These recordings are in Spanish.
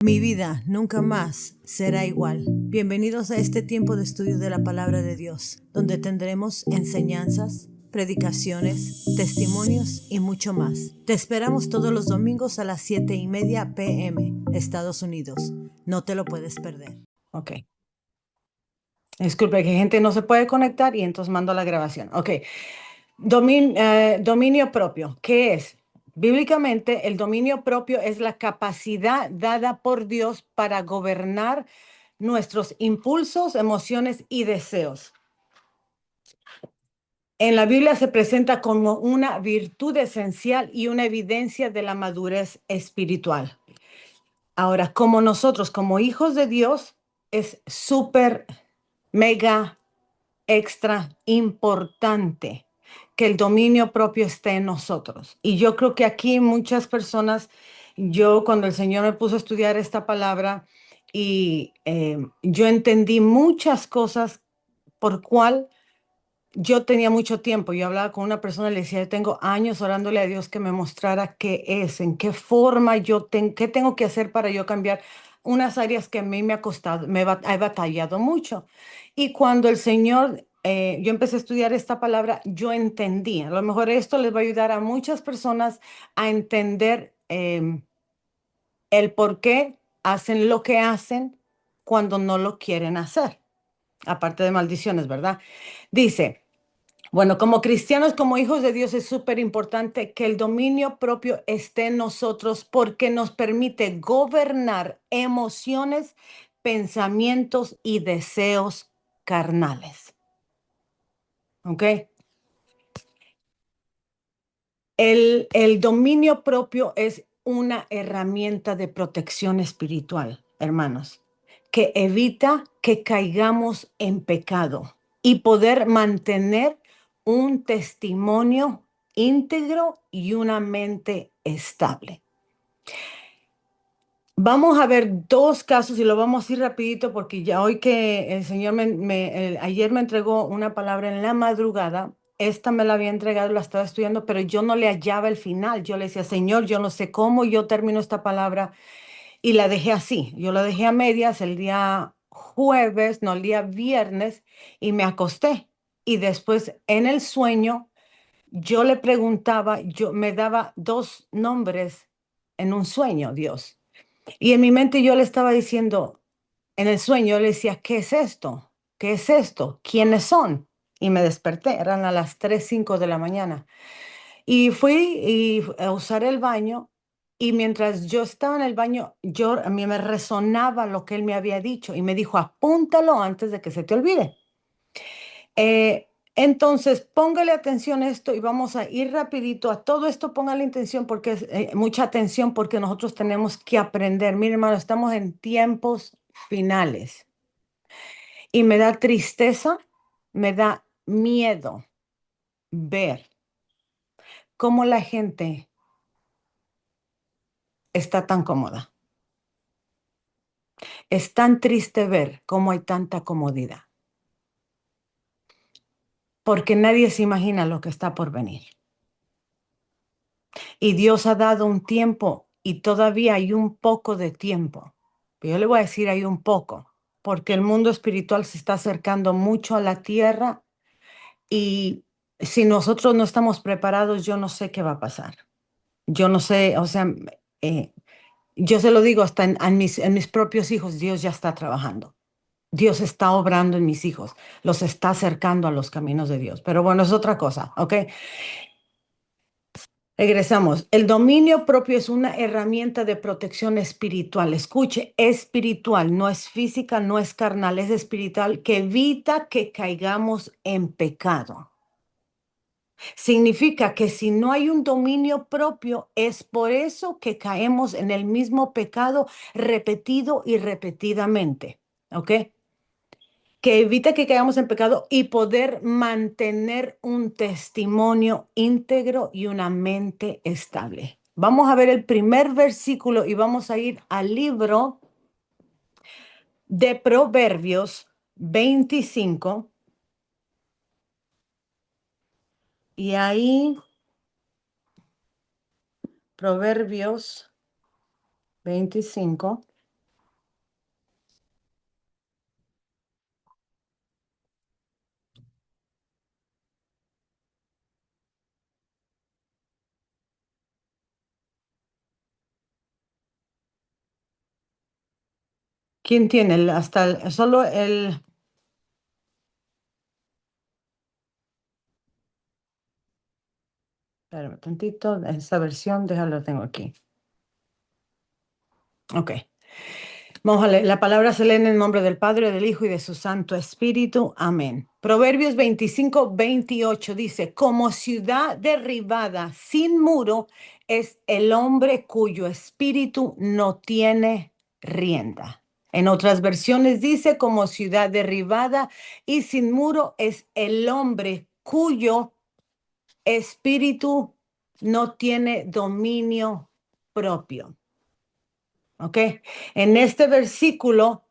Mi vida nunca más será igual. Bienvenidos a este tiempo de estudio de la palabra de Dios, donde tendremos enseñanzas, predicaciones, testimonios y mucho más. Te esperamos todos los domingos a las 7:30 p.m. Estados Unidos. No te lo puedes perder. Ok. Disculpe que gente no se puede conectar y entonces mando la grabación. Ok. Dominio propio. ¿Qué es? Bíblicamente, el dominio propio es la capacidad dada por Dios para gobernar nuestros impulsos, emociones y deseos. En la Biblia se presenta como una virtud esencial y una evidencia de la madurez espiritual. Ahora, como nosotros, como hijos de Dios, es súper, mega, extra importante que el dominio propio esté en nosotros. Y yo creo que aquí muchas personas, yo cuando el Señor me puso a estudiar esta palabra y yo entendí muchas cosas por cual yo tenía mucho tiempo. Yo hablaba con una persona y le decía, yo tengo años orándole a Dios que me mostrara qué es, en qué forma qué tengo que hacer para yo cambiar unas áreas que a mí me ha costado, he batallado mucho. Y cuando el Señor, yo empecé a estudiar esta palabra, yo entendí. A lo mejor esto les va a ayudar a muchas personas a entender el por qué hacen lo que hacen cuando no lo quieren hacer. Aparte de maldiciones, ¿verdad? Dice... Bueno, como cristianos, como hijos de Dios, es súper importante que el dominio propio esté en nosotros porque nos permite gobernar emociones, pensamientos y deseos carnales. ¿Ok? El dominio propio es una herramienta de protección espiritual, hermanos, que evita que caigamos en pecado y poder mantener un testimonio íntegro y una mente estable. Vamos a ver dos casos y lo vamos a ir rapidito porque ya hoy que el Señor ayer me entregó una palabra en la madrugada, esta me la había entregado, la estaba estudiando, pero yo no le hallaba el final. Yo le decía, Señor, yo no sé cómo yo termino esta palabra y la dejé así. Yo la dejé a medias el día jueves, no el día viernes y me acosté. Y después en el sueño yo le preguntaba, yo me daba dos nombres en un sueño, Dios. Y en mi mente yo le estaba diciendo, en el sueño le decía, ¿qué es esto? ¿Qué es esto? ¿Quiénes son? Y me desperté, eran a las 3 5 de la mañana. A usar el baño y mientras yo estaba en el baño, a mí me resonaba lo que él me había dicho y me dijo, apúntalo antes de que se te olvide. Entonces, póngale atención a esto y vamos a ir rapidito a todo esto, póngale atención porque mucha atención porque nosotros tenemos que aprender. Mire, hermano, estamos en tiempos finales y me da tristeza, me da miedo ver cómo la gente está tan cómoda. Es tan triste ver cómo hay tanta comodidad, porque nadie se imagina lo que está por venir. Y Dios ha dado un tiempo y todavía hay un poco de tiempo. Pero yo le voy a decir hay un poco, porque el mundo espiritual se está acercando mucho a la tierra y si nosotros no estamos preparados, yo no sé qué va a pasar. Yo no sé, o sea, eh, yo se lo digo hasta en mis propios hijos, Dios ya está trabajando. Dios está obrando en mis hijos, los está acercando a los caminos de Dios. Pero bueno, es otra cosa, ¿ok? Regresamos. El dominio propio es una herramienta de protección espiritual. Escuche, espiritual, no es física, no es carnal, es espiritual, que evita que caigamos en pecado. Significa que si no hay un dominio propio, es por eso que caemos en el mismo pecado repetido y repetidamente. ¿Ok? Que evita que caigamos en pecado y poder mantener un testimonio íntegro y una mente estable. Vamos a ver el primer versículo y vamos a ir al libro de Proverbios 25. Y ahí, Proverbios 25. ¿Quién tiene solo el... Espérame tantito, esta versión, déjalo, tengo aquí. Ok. Vamos a leer. La palabra se lee en el nombre del Padre, del Hijo y de su Santo Espíritu. Amén. Proverbios 25-28 dice, como ciudad derribada sin muro es el hombre cuyo espíritu no tiene rienda. En otras versiones dice, como ciudad derribada y sin muro es el hombre cuyo espíritu no tiene dominio propio. ¿Ok? En este versículo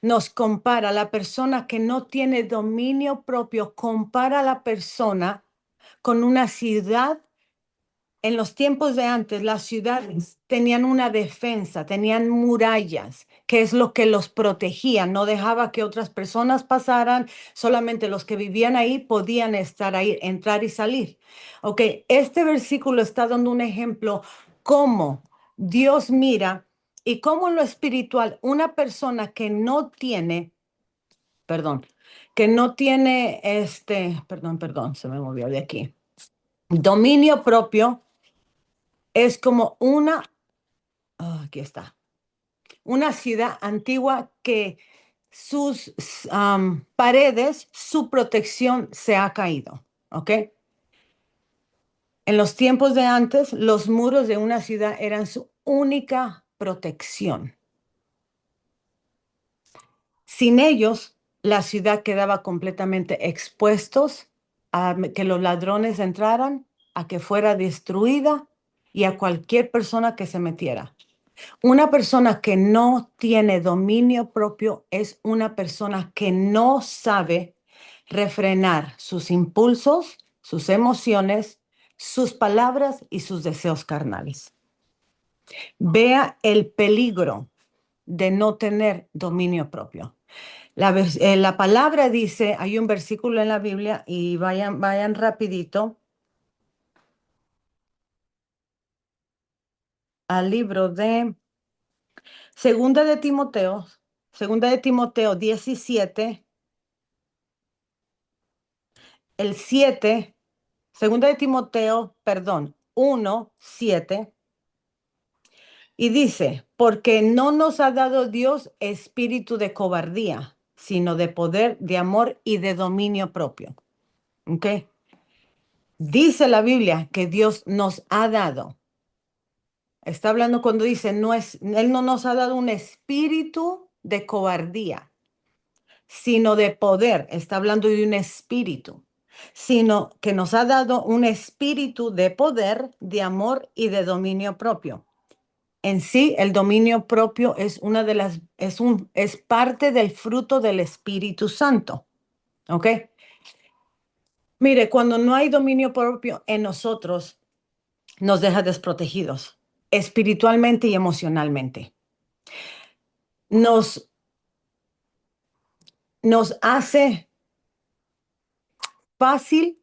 nos compara la persona que no tiene dominio propio, compara a la persona con una ciudad. En los tiempos de antes, las ciudades tenían una defensa, tenían murallas, que es lo que los protegía, no dejaba que otras personas pasaran, solamente los que vivían ahí podían estar ahí, entrar y salir. Ok, este versículo está dando un ejemplo cómo Dios mira y cómo en lo espiritual una persona que no tiene, perdón, que no tiene perdón, se me movió de aquí, dominio propio es como aquí está, una ciudad antigua que sus paredes, su protección se ha caído, ¿ok? En los tiempos de antes, los muros de una ciudad eran su única protección. Sin ellos, la ciudad quedaba completamente expuestos a que los ladrones entraran, a que fuera destruida y a cualquier persona que se metiera. Una persona que no tiene dominio propio es una persona que no sabe refrenar sus impulsos, sus emociones, sus palabras y sus deseos carnales. Vea el peligro de no tener dominio propio. La palabra dice, hay un versículo en la Biblia y vayan rapidito al libro de Segunda de Timoteo 17, el 7, Segunda de Timoteo, perdón, 1:7, y dice, porque no nos ha dado Dios espíritu de cobardía, sino de poder, de amor y de dominio propio. ¿Ok? Dice la Biblia que Dios nos ha dado. Está hablando cuando dice, Él no nos ha dado un espíritu de cobardía, sino de poder. Está hablando de un espíritu, sino que nos ha dado un espíritu de poder, de amor y de dominio propio. En sí, el dominio propio es parte del fruto del Espíritu Santo. ¿Ok? Mire, cuando no hay dominio propio en nosotros, nos deja desprotegidos espiritualmente y emocionalmente. Nos, nos hace fácil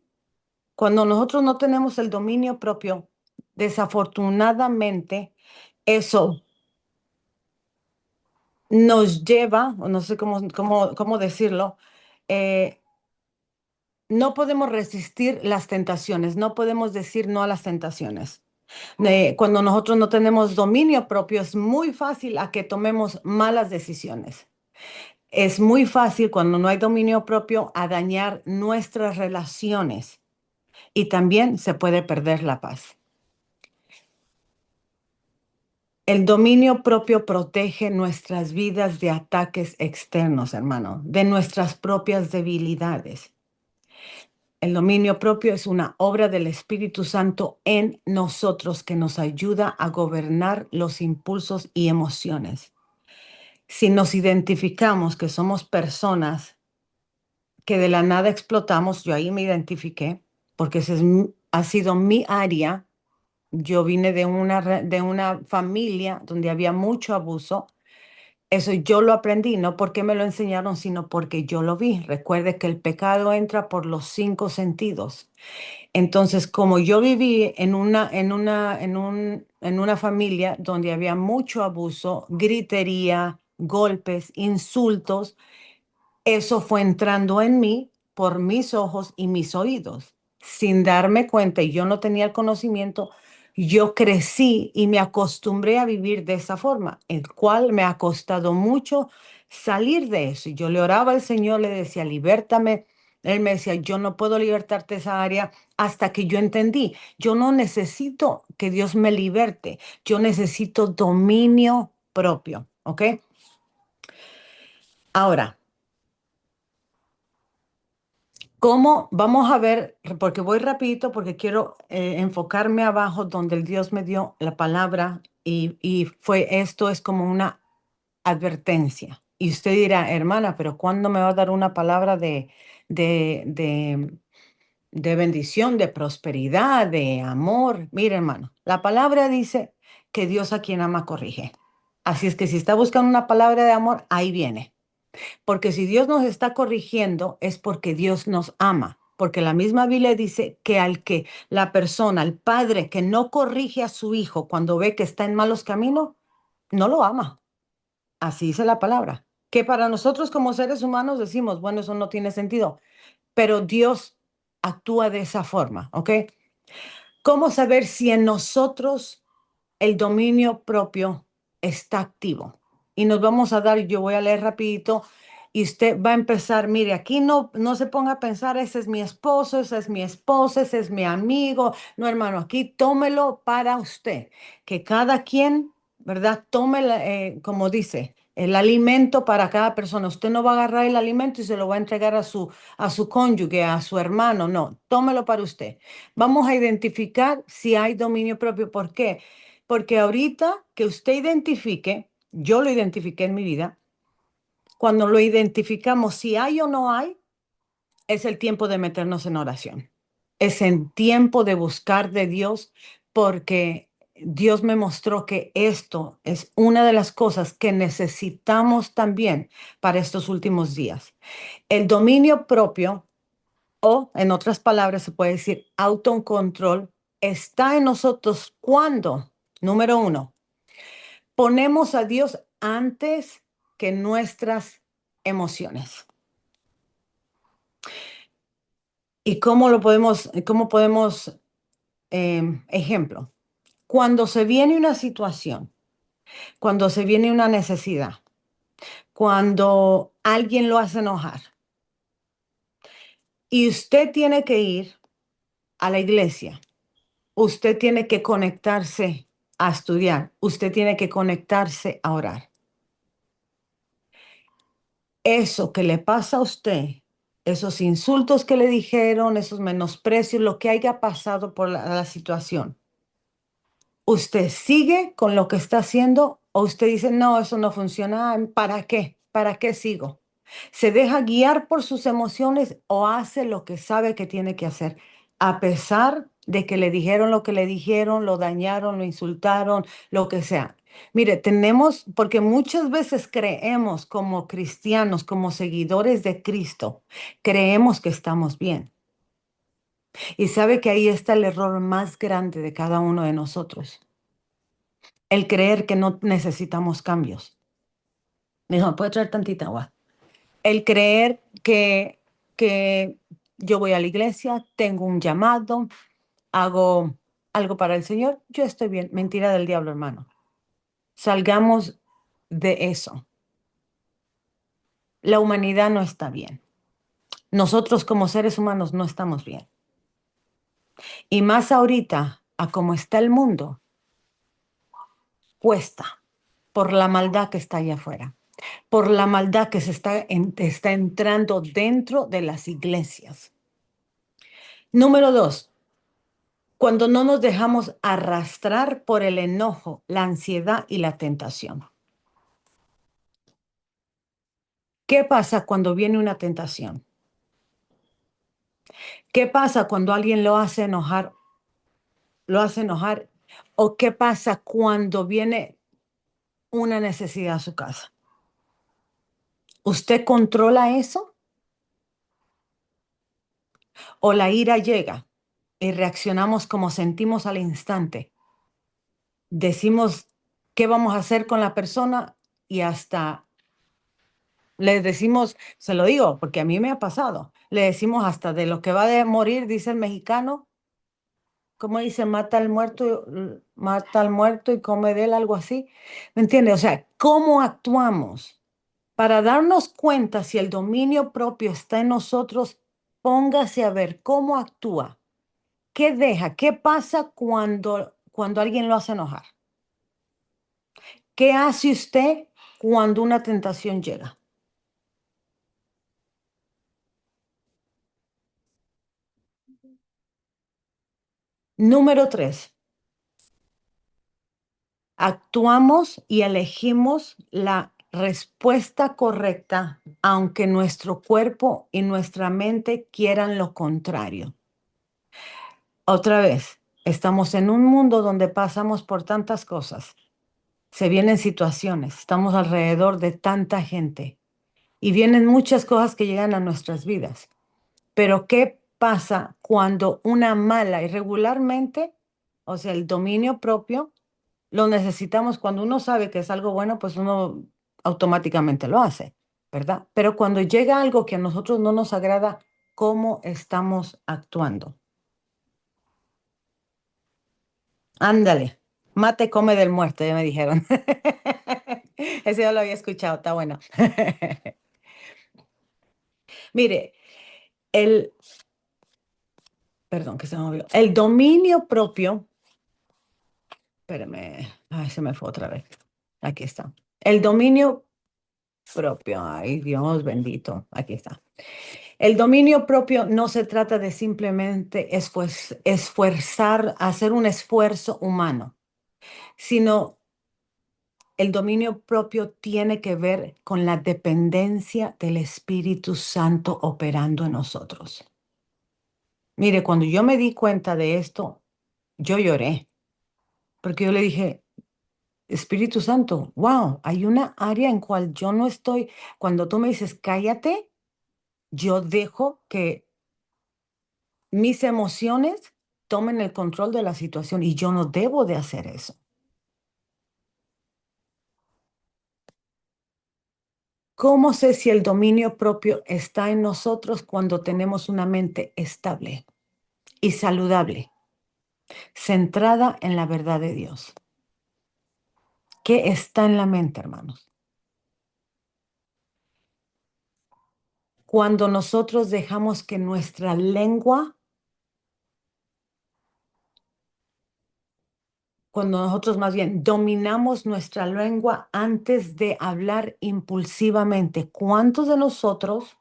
cuando nosotros no tenemos el dominio propio. Desafortunadamente, eso nos lleva, o no sé cómo decirlo, no podemos resistir las tentaciones, no podemos decir no a las tentaciones. Cuando nosotros no tenemos dominio propio, es muy fácil a que tomemos malas decisiones. Es muy fácil cuando no hay dominio propio a dañar nuestras relaciones y también se puede perder la paz. El dominio propio protege nuestras vidas de ataques externos, hermano, de nuestras propias debilidades. El dominio propio es una obra del Espíritu Santo en nosotros que nos ayuda a gobernar los impulsos y emociones. Si nos identificamos que somos personas que de la nada explotamos, yo ahí me identifiqué, porque ha sido mi área. Yo vine de una familia donde había mucho abuso. Eso yo lo aprendí, no porque me lo enseñaron, sino porque yo lo vi. Recuerde que el pecado entra por los 5 sentidos. Entonces, como yo viví en una familia donde había mucho abuso, gritería, golpes, insultos, eso fue entrando en mí por mis ojos y mis oídos. Sin darme cuenta, y yo no tenía el conocimiento, yo crecí y me acostumbré a vivir de esa forma, el cual me ha costado mucho salir de eso. Y yo le oraba al Señor, le decía, libértame. Él me decía, yo no puedo libertarte de esa área hasta que yo entendí. Yo no necesito que Dios me liberte, yo necesito dominio propio, ¿ok? Ahora, ¿cómo? Vamos a ver, porque voy rapidito, porque quiero enfocarme abajo donde el Dios me dio la palabra y fue esto es como una advertencia. Y usted dirá, hermana, pero ¿cuándo me va a dar una palabra de, de, de bendición, de prosperidad, de amor? Mire, hermano, la palabra dice que Dios a quien ama corrige. Así es que si está buscando una palabra de amor, ahí viene. Porque si Dios nos está corrigiendo es porque Dios nos ama. Porque la misma Biblia dice que al que la persona, el padre que no corrige a su hijo cuando ve que está en malos caminos, no lo ama. Así dice la palabra. Que para nosotros como seres humanos decimos, bueno, eso no tiene sentido. Pero Dios actúa de esa forma, ¿ok? ¿Cómo saber si en nosotros el dominio propio está activo? Y nos vamos a dar, yo voy a leer rapidito y usted va a empezar, mire, aquí no se ponga a pensar, ese es mi esposo, esa es mi esposa, ese es mi amigo. No, hermano, aquí tómelo para usted, que cada quien, ¿verdad? Tome, como dice, el alimento para cada persona. Usted no va a agarrar el alimento y se lo va a entregar a su cónyuge, a su hermano, no, tómelo para usted. Vamos a identificar si hay dominio propio. ¿Por qué? Porque ahorita que usted identifique, yo lo identifiqué en mi vida, cuando lo identificamos si hay o no hay, es el tiempo de meternos en oración. Es el tiempo de buscar de Dios porque Dios me mostró que esto es una de las cosas que necesitamos también para estos últimos días. El dominio propio, o en otras palabras se puede decir autocontrol, está en nosotros cuando, número uno, ponemos a Dios antes que nuestras emociones. ¿Y cómo podemos, ejemplo, cuando se viene una situación, cuando se viene una necesidad, cuando alguien lo hace enojar y usted tiene que ir a la iglesia, usted tiene que conectarse a estudiar, usted tiene que conectarse a orar. Eso que le pasa a usted, esos insultos que le dijeron, esos menosprecios, lo que haya pasado por la situación, ¿usted sigue con lo que está haciendo o usted dice, no, eso no funciona? ¿Para qué? ¿Para qué sigo? ¿Se deja guiar por sus emociones o hace lo que sabe que tiene que hacer? A pesar de que le dijeron lo que le dijeron, lo dañaron, lo insultaron, lo que sea. Mire, tenemos, porque muchas veces creemos como cristianos, como seguidores de Cristo, creemos que estamos bien. Y sabe que ahí está el error más grande de cada uno de nosotros, el creer que no necesitamos cambios. Me dijo, ¿me puede traer tantita agua? El creer que yo voy a la iglesia, tengo un llamado, hago algo para el Señor, yo estoy bien. Mentira del diablo, hermano. Salgamos de eso. La humanidad no está bien. Nosotros como seres humanos no estamos bien. Y más ahorita, a cómo está el mundo, cuesta por la maldad que está allá afuera, por la maldad que está entrando dentro de las iglesias. Número dos, cuando no nos dejamos arrastrar por el enojo, la ansiedad y la tentación. ¿Qué pasa cuando viene una tentación? ¿Qué pasa cuando alguien lo hace enojar? ¿Lo hace enojar? ¿O qué pasa cuando viene una necesidad a su casa? ¿Usted controla eso? ¿O la ira llega y reaccionamos como sentimos al instante? Decimos qué vamos a hacer con la persona y hasta Les decimos, se lo digo, porque a mí me ha pasado, le decimos hasta de lo que va a morir, dice el mexicano, ¿cómo dice? Mata al muerto y come de él, algo así. ¿Me entiendes? O sea, ¿cómo actuamos? Para darnos cuenta si el dominio propio está en nosotros, póngase a ver cómo actúa, qué deja, qué pasa cuando alguien lo hace enojar. ¿Qué hace usted cuando una tentación llega? Número 3, actuamos y elegimos la respuesta correcta, aunque nuestro cuerpo y nuestra mente quieran lo contrario. Otra vez, estamos en un mundo donde pasamos por tantas cosas. Se vienen situaciones, estamos alrededor de tanta gente y vienen muchas cosas que llegan a nuestras vidas. Pero ¿qué pasa cuando una mala y regularmente, o sea, el dominio propio, lo necesitamos cuando uno sabe que es algo bueno, pues uno automáticamente lo hace, ¿verdad? Pero cuando llega algo que a nosotros no nos agrada, ¿cómo estamos actuando? Ándale, mate, come del muerto, ya me dijeron. Ese ya lo había escuchado, está bueno. Mire, el, perdón, que se me olvidó. El dominio propio, espérame, ay, se me fue otra vez. Aquí está. El dominio propio, ay, Dios bendito, aquí está. El dominio propio no se trata de simplemente esforzar, hacer un esfuerzo humano, sino el dominio propio tiene que ver con la dependencia del Espíritu Santo operando en nosotros. Mire, cuando yo me di cuenta de esto, yo lloré, porque yo le dije, Espíritu Santo, wow, hay una área en cual yo no estoy. Cuando tú me dices, cállate, yo dejo que mis emociones tomen el control de la situación y yo no debo de hacer eso. ¿Cómo sé si el dominio propio está en nosotros cuando tenemos una mente estable y saludable, centrada en la verdad de Dios? ¿Qué está en la mente, hermanos? Cuando nosotros dejamos que nuestra lengua, cuando nosotros más bien dominamos nuestra lengua antes de hablar impulsivamente, ¿cuántos de nosotros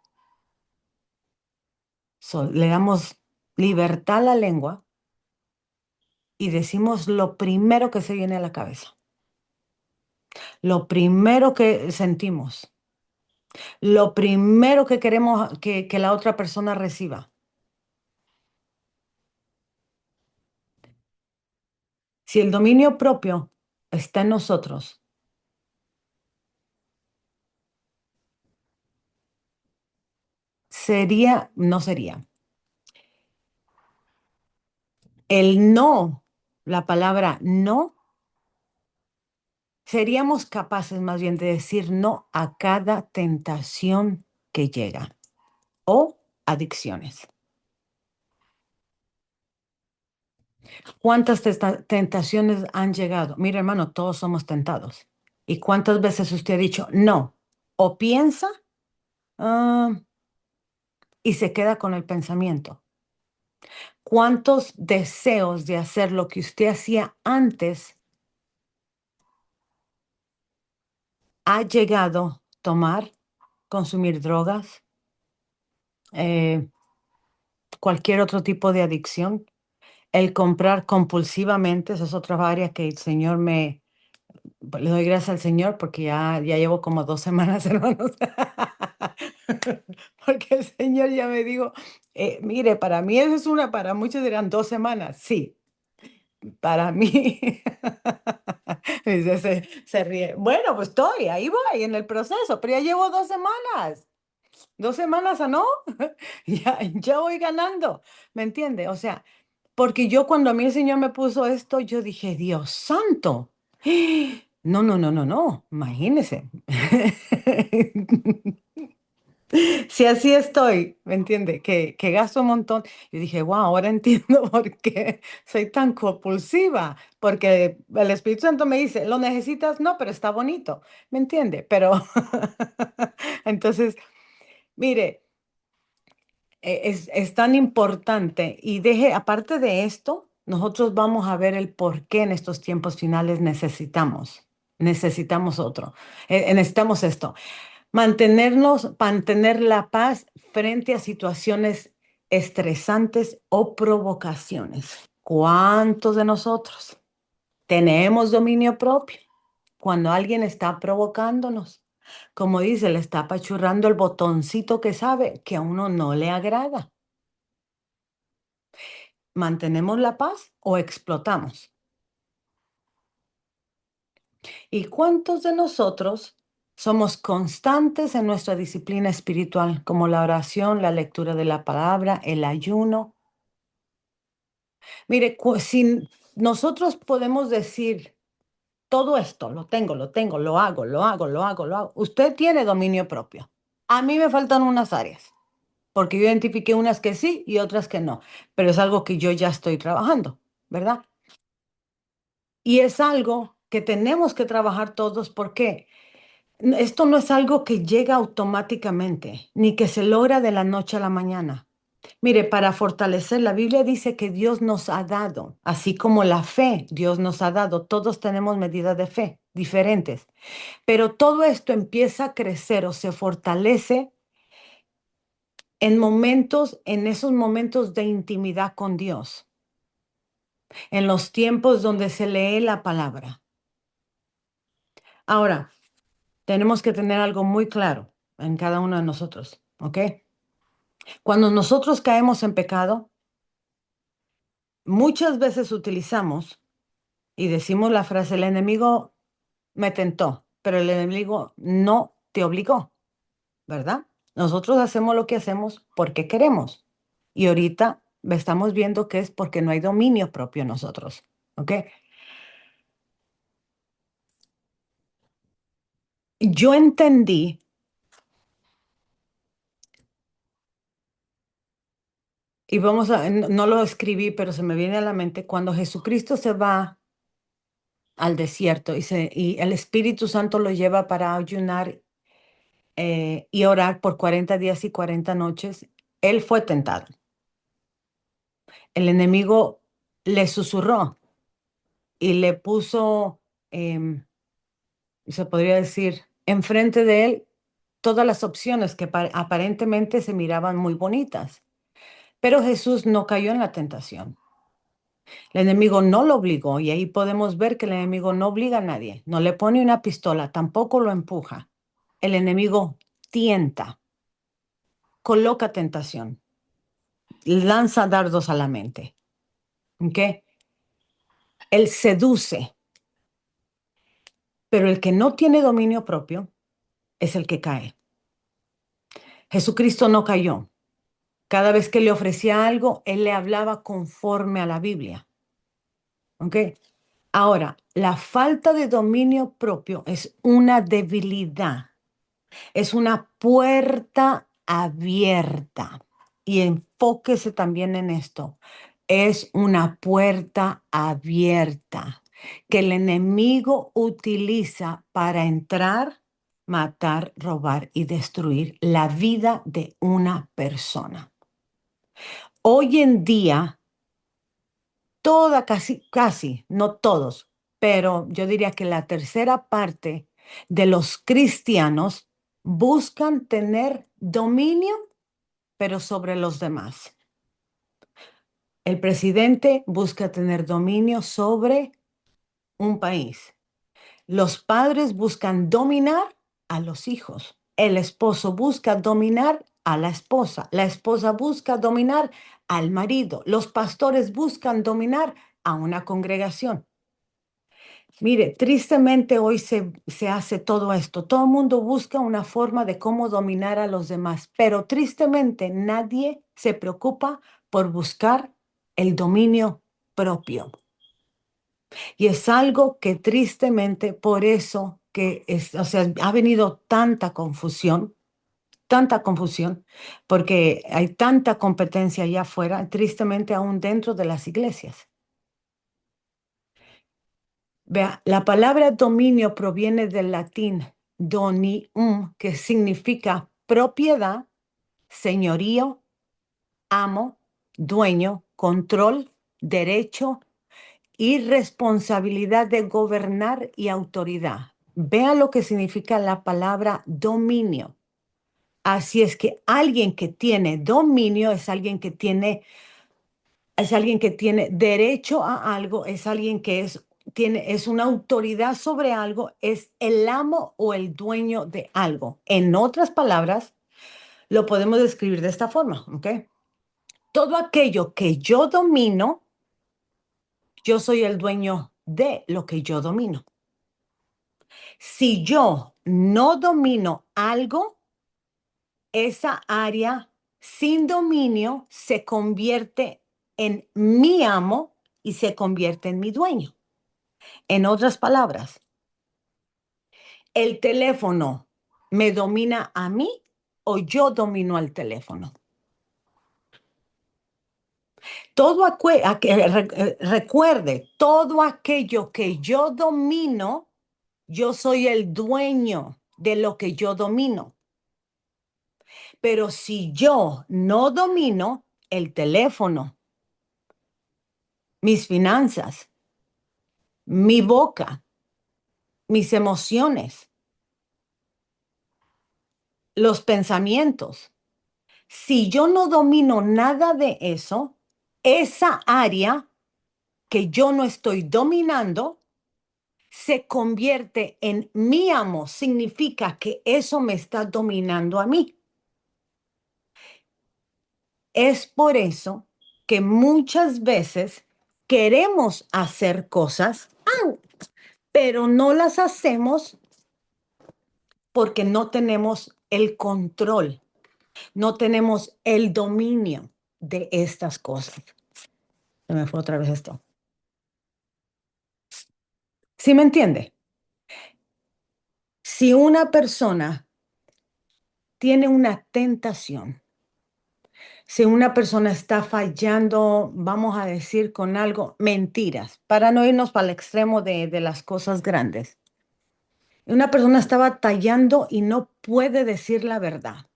le damos libertad a la lengua y decimos lo primero que se viene a la cabeza, lo primero que sentimos, lo primero que queremos que la otra persona reciba? Si el dominio propio está en nosotros, no sería. El no, la palabra no, seríamos capaces más bien de decir no a cada tentación que llega o adicciones. ¿Cuántas tentaciones han llegado? Mira, hermano, todos somos tentados. ¿Y cuántas veces usted ha dicho no? O piensa, ah, y se queda con el pensamiento. ¿Cuántos deseos de hacer lo que usted hacía antes ha llegado a tomar, consumir drogas, eh, cualquier otro tipo de adicción? El comprar compulsivamente, esa es otra área que el Señor le doy gracias al Señor porque ya llevo como 2 semanas, hermanos. Porque el Señor ya me dijo, mire, para mí eso es para muchos dirán 2 semanas. Sí, para mí. Se ríe. Bueno, pues ahí voy en el proceso, pero ya llevo 2 semanas. 2 semanas, ¿no? Ya voy ganando, ¿me entiende? O sea, porque yo cuando a mí el Señor me puso esto, yo dije, Dios santo. No, no, no, no, no, imagínese. Si así estoy, ¿me entiende? Que gasto un montón. Yo dije, wow, ahora entiendo por qué soy tan compulsiva. Porque el Espíritu Santo me dice, ¿lo necesitas? No, pero está bonito, ¿me entiende? Pero entonces, mire, es tan importante. Y deje, aparte de esto, nosotros vamos a ver el por qué en estos tiempos finales necesitamos otro. Necesitamos esto. Mantener la paz frente a situaciones estresantes o provocaciones. ¿Cuántos de nosotros tenemos dominio propio cuando alguien está provocándonos? Como dice, le está apachurrando el botoncito que sabe que a uno no le agrada. ¿Mantenemos la paz o explotamos? ¿Y cuántos de nosotros somos constantes en nuestra disciplina espiritual, como la oración, la lectura de la palabra, el ayuno? Mire, si nosotros podemos decir, todo esto lo tengo, lo hago, lo hago, lo hago, lo hago. Usted tiene dominio propio. A mí me faltan unas áreas, porque yo identifiqué unas que sí y otras que no, pero es algo que yo ya estoy trabajando, ¿verdad? Y es algo que tenemos que trabajar todos porque esto no es algo que llega automáticamente, ni que se logra de la noche a la mañana. Mire, para fortalecer, la Biblia dice que Dios nos ha dado, así como la fe, Dios nos ha dado. Todos tenemos medidas de fe diferentes, pero todo esto empieza a crecer o se fortalece en esos momentos de intimidad con Dios, en los tiempos donde se lee la palabra. Ahora, tenemos que tener algo muy claro en cada uno de nosotros, ¿ok? Cuando nosotros caemos en pecado, muchas veces utilizamos y decimos la frase, el enemigo me tentó, pero el enemigo no te obligó, ¿verdad? Nosotros hacemos lo que hacemos porque queremos. Y ahorita estamos viendo que es porque no hay dominio propio en nosotros, ¿ok? Yo entendí, y no lo escribí, pero se me viene a la mente, cuando Jesucristo se va al desierto y el Espíritu Santo lo lleva para ayunar y orar por 40 días y 40 noches, él fue tentado. El enemigo le susurró y le puso, se podría decir, enfrente de él todas las opciones que aparentemente se miraban muy bonitas. Pero Jesús no cayó en la tentación. El enemigo no lo obligó y ahí podemos ver que el enemigo no obliga a nadie, no le pone una pistola, tampoco lo empuja. El enemigo tienta, coloca tentación, lanza dardos a la mente. ¿Ok? Él seduce, pero el que no tiene dominio propio es el que cae. Jesucristo no cayó. Cada vez que le ofrecía algo, él le hablaba conforme a la Biblia. ¿Ok? Ahora, la falta de dominio propio es una debilidad, es una puerta abierta. Y enfóquese también en esto. Es una puerta abierta que el enemigo utiliza para entrar, matar, robar y destruir la vida de una persona. Hoy en día, casi, no todos, pero yo diría que la tercera parte de los cristianos buscan tener dominio, pero sobre los demás. El presidente busca tener dominio sobre un país. Los padres buscan dominar a los hijos. El esposo busca dominar a la esposa. La esposa busca dominar al marido. Los pastores buscan dominar a una congregación. Mire, tristemente hoy se hace todo esto. Todo el mundo busca una forma de cómo dominar a los demás, pero tristemente nadie se preocupa por buscar el dominio propio. Y es algo que tristemente, por eso que o sea, ha venido tanta confusión, tanta confusión porque hay tanta competencia allá afuera, tristemente aún dentro de las iglesias. Vea, la palabra dominio proviene del latín donium, que significa propiedad, señorío, amo, dueño, control, derecho y responsabilidad de gobernar y autoridad. Vea lo que significa la palabra dominio. Así es que alguien que tiene dominio es alguien que tiene derecho a algo, es alguien que es una autoridad sobre algo, es el amo o el dueño de algo. En otras palabras, lo podemos describir de esta forma, ¿ok? Todo aquello que yo domino, yo soy el dueño de lo que yo domino. Si yo no domino algo, esa área sin dominio se convierte en mi amo y se convierte en mi dueño. En otras palabras, ¿el teléfono me domina a mí o yo domino al teléfono? Recuerde, todo aquello que yo domino, yo soy el dueño de lo que yo domino. Pero si yo no domino el teléfono, mis finanzas, mi boca, mis emociones, los pensamientos, si yo no domino nada de eso, esa área que yo no estoy dominando se convierte en mi amo. Significa que eso me está dominando a mí. Es por eso que muchas veces queremos hacer cosas, pero no las hacemos porque no tenemos el control, no tenemos el dominio de estas cosas. Se me fue otra vez esto. ¿Sí me entiende? Si una persona tiene una tentación, si una persona está fallando, vamos a decir, con algo, mentiras, para no irnos para el extremo de las cosas grandes. Una persona está batallando y no puede decir la verdad.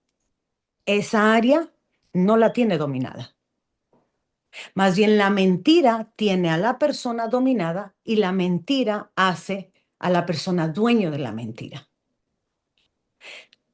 Esa área no la tiene dominada. Más bien la mentira tiene a la persona dominada y la mentira hace a la persona dueño de la mentira.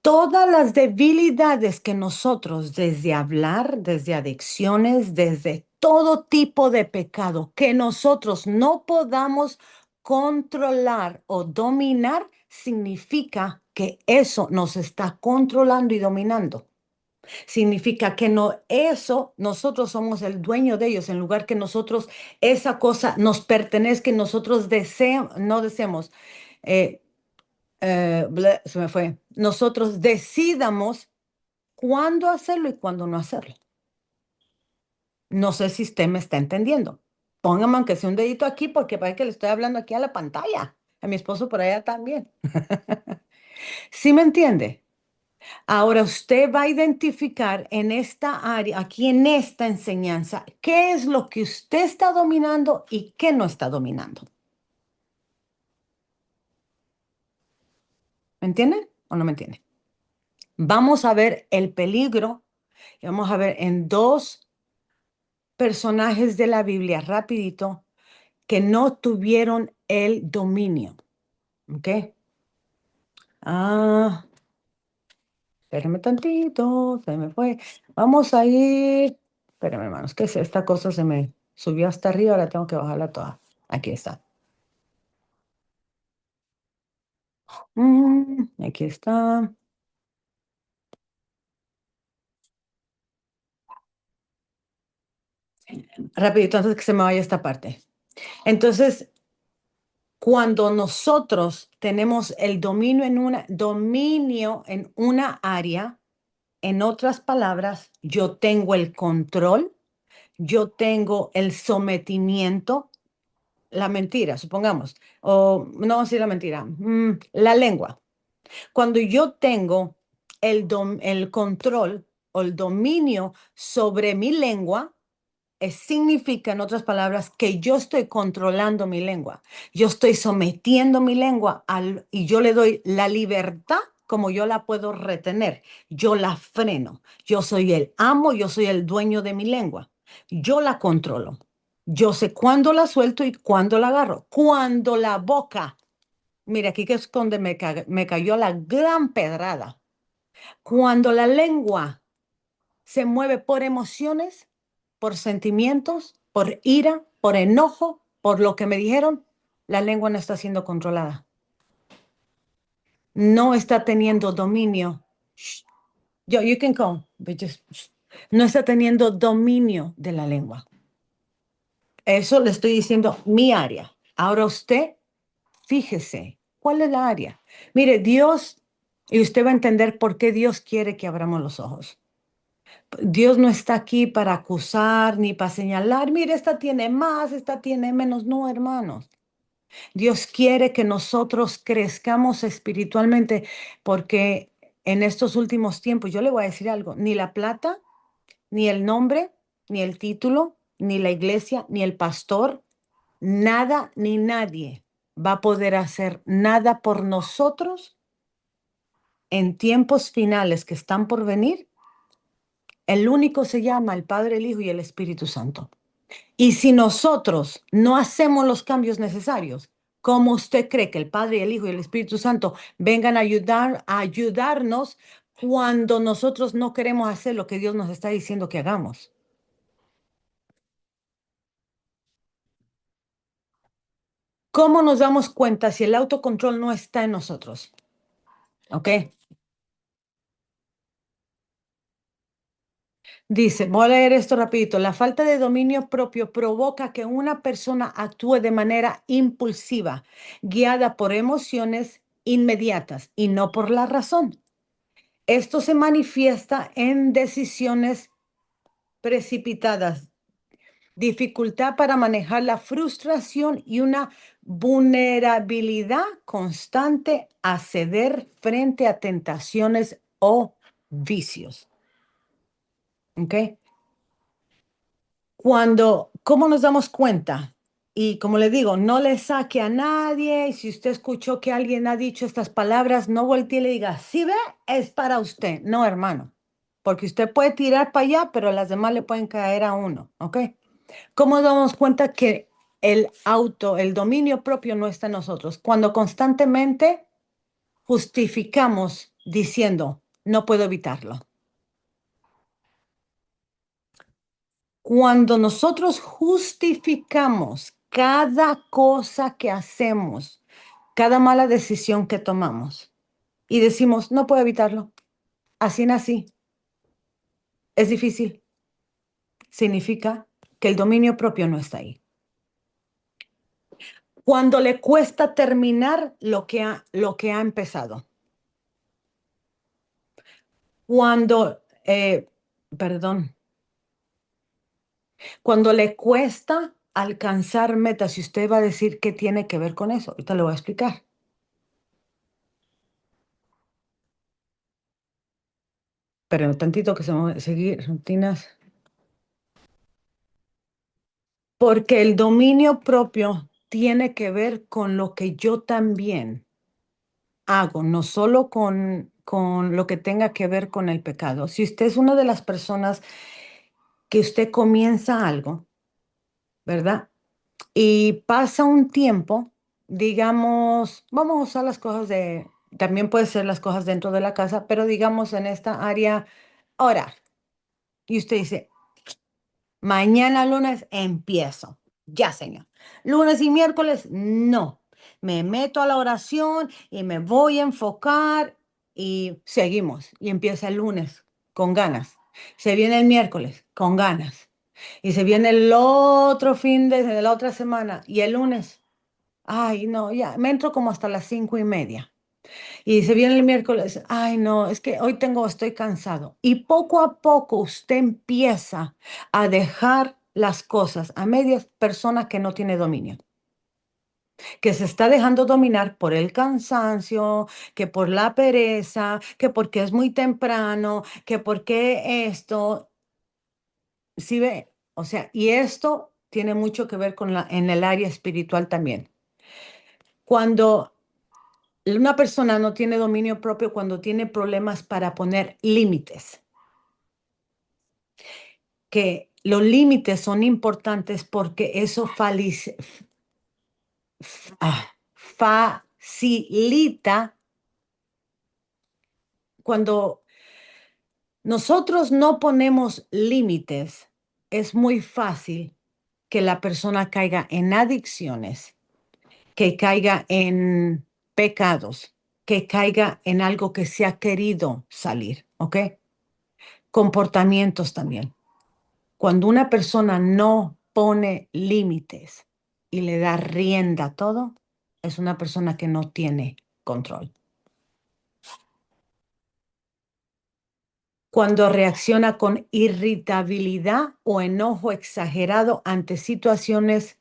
Todas las debilidades que nosotros, desde hablar, desde adicciones, desde todo tipo de pecado, que nosotros no podamos controlar o dominar, significa que eso nos está controlando y dominando. Significa que no, eso, nosotros somos el dueño de ellos, en lugar que nosotros, esa cosa nos pertenezca y nosotros no deseemos. eh, Se me fue. Nosotros decidamos cuándo hacerlo y cuándo no hacerlo. No sé si usted me está entendiendo. Póngame aunque sea un dedito aquí porque parece que le estoy hablando aquí a la pantalla. A mi esposo por allá también. ¿Sí me entiende? Ahora usted va a identificar en esta área, aquí en esta enseñanza, qué es lo que usted está dominando y qué no está dominando. ¿Me entiende o no me entiende? Vamos a ver el peligro y vamos a ver en dos personajes de la Biblia, rapidito, que no tuvieron el dominio. ¿Ok? Ah, espérame tantito, se me fue. Vamos a ir. Espérame, hermanos, que esta cosa se me subió hasta arriba, ahora tengo que bajarla toda. Aquí está. Aquí está. Rapidito, antes que se me vaya esta parte. Entonces, cuando nosotros tenemos el dominio en una área, en otras palabras, yo tengo el control, yo tengo el sometimiento, la mentira, supongamos, o no vamos a decir la mentira, la lengua. Cuando yo tengo el control o el dominio sobre mi lengua, significa, en otras palabras, que yo estoy controlando mi lengua. Yo estoy sometiendo mi lengua y yo le doy la libertad como yo la puedo retener. Yo la freno. Yo soy el amo, yo soy el dueño de mi lengua. Yo la controlo. Yo sé cuándo la suelto y cuándo la agarro. Cuando la boca, mira, aquí que es donde me cayó la gran pedrada. Cuando la lengua se mueve por emociones, por sentimientos, por ira, por enojo, por lo que me dijeron, la lengua no está siendo controlada. No está teniendo dominio. Shh. You can come, but shh. No está teniendo dominio de la lengua. Eso le estoy diciendo mi área. Ahora usted, fíjese, ¿cuál es la área? Mire, Dios, y usted va a entender por qué Dios quiere que abramos los ojos. Dios no está aquí para acusar ni para señalar, mire, esta tiene más, esta tiene menos. No, hermanos. Dios quiere que nosotros crezcamos espiritualmente porque en estos últimos tiempos, yo le voy a decir algo, ni la plata, ni el nombre, ni el título, ni la iglesia, ni el pastor, nada ni nadie va a poder hacer nada por nosotros en tiempos finales que están por venir. El único se llama el Padre, el Hijo y el Espíritu Santo. Y si nosotros no hacemos los cambios necesarios, ¿cómo usted cree que el Padre, el Hijo y el Espíritu Santo vengan a ayudarnos cuando nosotros no queremos hacer lo que Dios nos está diciendo que hagamos? ¿Cómo nos damos cuenta si el autocontrol no está en nosotros? ¿Ok? Dice, voy a leer esto rapidito. La falta de dominio propio provoca que una persona actúe de manera impulsiva, guiada por emociones inmediatas y no por la razón. Esto se manifiesta en decisiones precipitadas, dificultad para manejar la frustración y una vulnerabilidad constante a ceder frente a tentaciones o vicios. ¿Ok? ¿Cómo nos damos cuenta? Y como le digo, no le saque a nadie. Y si usted escuchó que alguien ha dicho estas palabras, no voltee y le diga, sí ve, es para usted. No, hermano. Porque usted puede tirar para allá, pero las demás le pueden caer a uno. ¿Ok? ¿Cómo nos damos cuenta que el dominio propio no está en nosotros? Cuando constantemente justificamos diciendo, no puedo evitarlo. Cuando nosotros justificamos cada cosa que hacemos, cada mala decisión que tomamos y decimos, no puedo evitarlo, así nací, es difícil, significa que el dominio propio no está ahí. Cuando le cuesta terminar lo que ha empezado. Cuando, perdón, cuando le cuesta alcanzar metas, y usted va a decir qué tiene que ver con eso, ahorita le voy a explicar. Pero tantito que se me va a seguir rutinas. Porque el dominio propio tiene que ver con lo que yo también hago, no solo con lo que tenga que ver con el pecado. Si usted es una de las personas que usted comienza algo, ¿verdad? Y pasa un tiempo, digamos, vamos a usar las cosas también puede ser las cosas dentro de la casa, pero digamos en esta área, orar. Y usted dice, mañana lunes empiezo. Ya, Señor. Lunes y miércoles, no. Me meto a la oración y me voy a enfocar y seguimos. Y empieza el lunes con ganas. Se viene el miércoles con ganas. Y se viene el otro fin de la otra semana y el lunes. Ay, no, ya, me entro como hasta las 5:30. Y se viene el miércoles, ay, no, es que estoy cansado. Y poco a poco usted empieza a dejar las cosas a medias, persona que no tiene dominio. que se está dejando dominar por el cansancio, que por la pereza, que porque es muy temprano, que porque esto, ¿sí ve? O sea, y esto tiene mucho que ver con en el área espiritual también. Cuando una persona no tiene dominio propio, cuando tiene problemas para poner límites, que los límites son importantes porque eso facilita cuando nosotros no ponemos límites, es muy fácil que la persona caiga en adicciones, que caiga en pecados, que caiga en algo que se ha querido salir, ¿ok? Comportamientos también. Cuando una persona no pone límites y le da rienda a todo, es una persona que no tiene control. Cuando reacciona con irritabilidad o enojo exagerado ante situaciones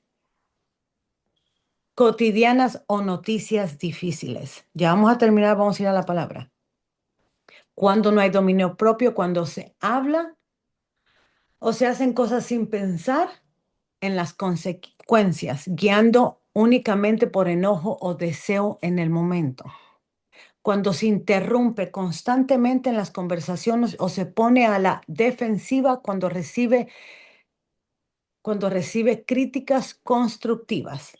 cotidianas o noticias difíciles. Ya vamos a terminar, vamos a ir a la palabra. Cuando no hay dominio propio, cuando se habla o se hacen cosas sin pensar en las consecuencias, guiando únicamente por enojo o deseo en el momento. Cuando se interrumpe constantemente en las conversaciones o se pone a la defensiva cuando recibe críticas constructivas.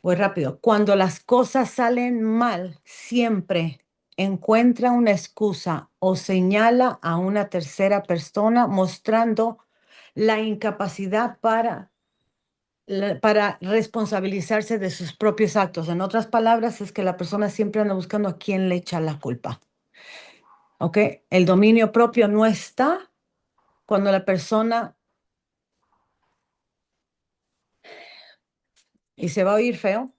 Voy rápido. Cuando las cosas salen mal, siempre encuentra una excusa o señala a una tercera persona mostrando la incapacidad para responsabilizarse de sus propios actos. En otras palabras, es que la persona siempre anda buscando a quién le echa la culpa. ¿Ok? El dominio propio no está cuando la persona, y se va a oír feo,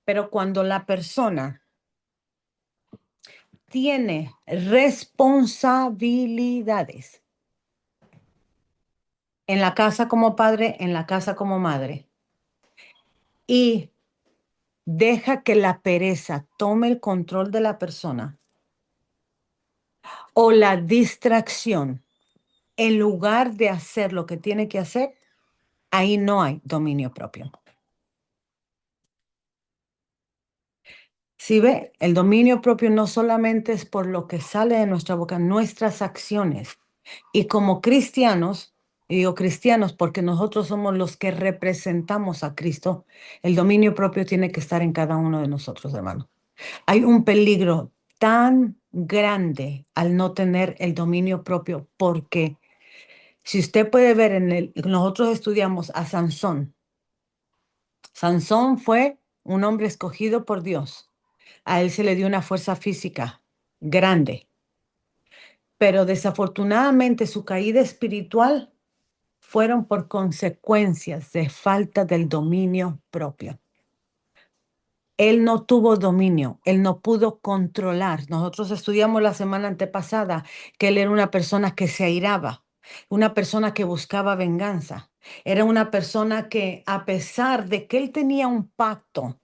pero cuando la persona tiene responsabilidades en la casa como padre, en la casa como madre, y deja que la pereza tome el control de la persona o la distracción, en lugar de hacer lo que tiene que hacer, ahí no hay dominio propio. Si ve, el dominio propio no solamente es por lo que sale de nuestra boca, nuestras acciones. Y como cristianos, y digo cristianos porque nosotros somos los que representamos a Cristo, el dominio propio tiene que estar en cada uno de nosotros, hermano. Hay un peligro tan grande al no tener el dominio propio porque si usted puede ver nosotros estudiamos a Sansón. Sansón fue un hombre escogido por Dios. A él se le dio una fuerza física grande, pero desafortunadamente su caída espiritual fueron por consecuencias de falta del dominio propio. Él no tuvo dominio, él no pudo controlar. Nosotros estudiamos la semana antepasada que él era una persona que se airaba, una persona que buscaba venganza. Era una persona que a pesar de que él tenía un pacto,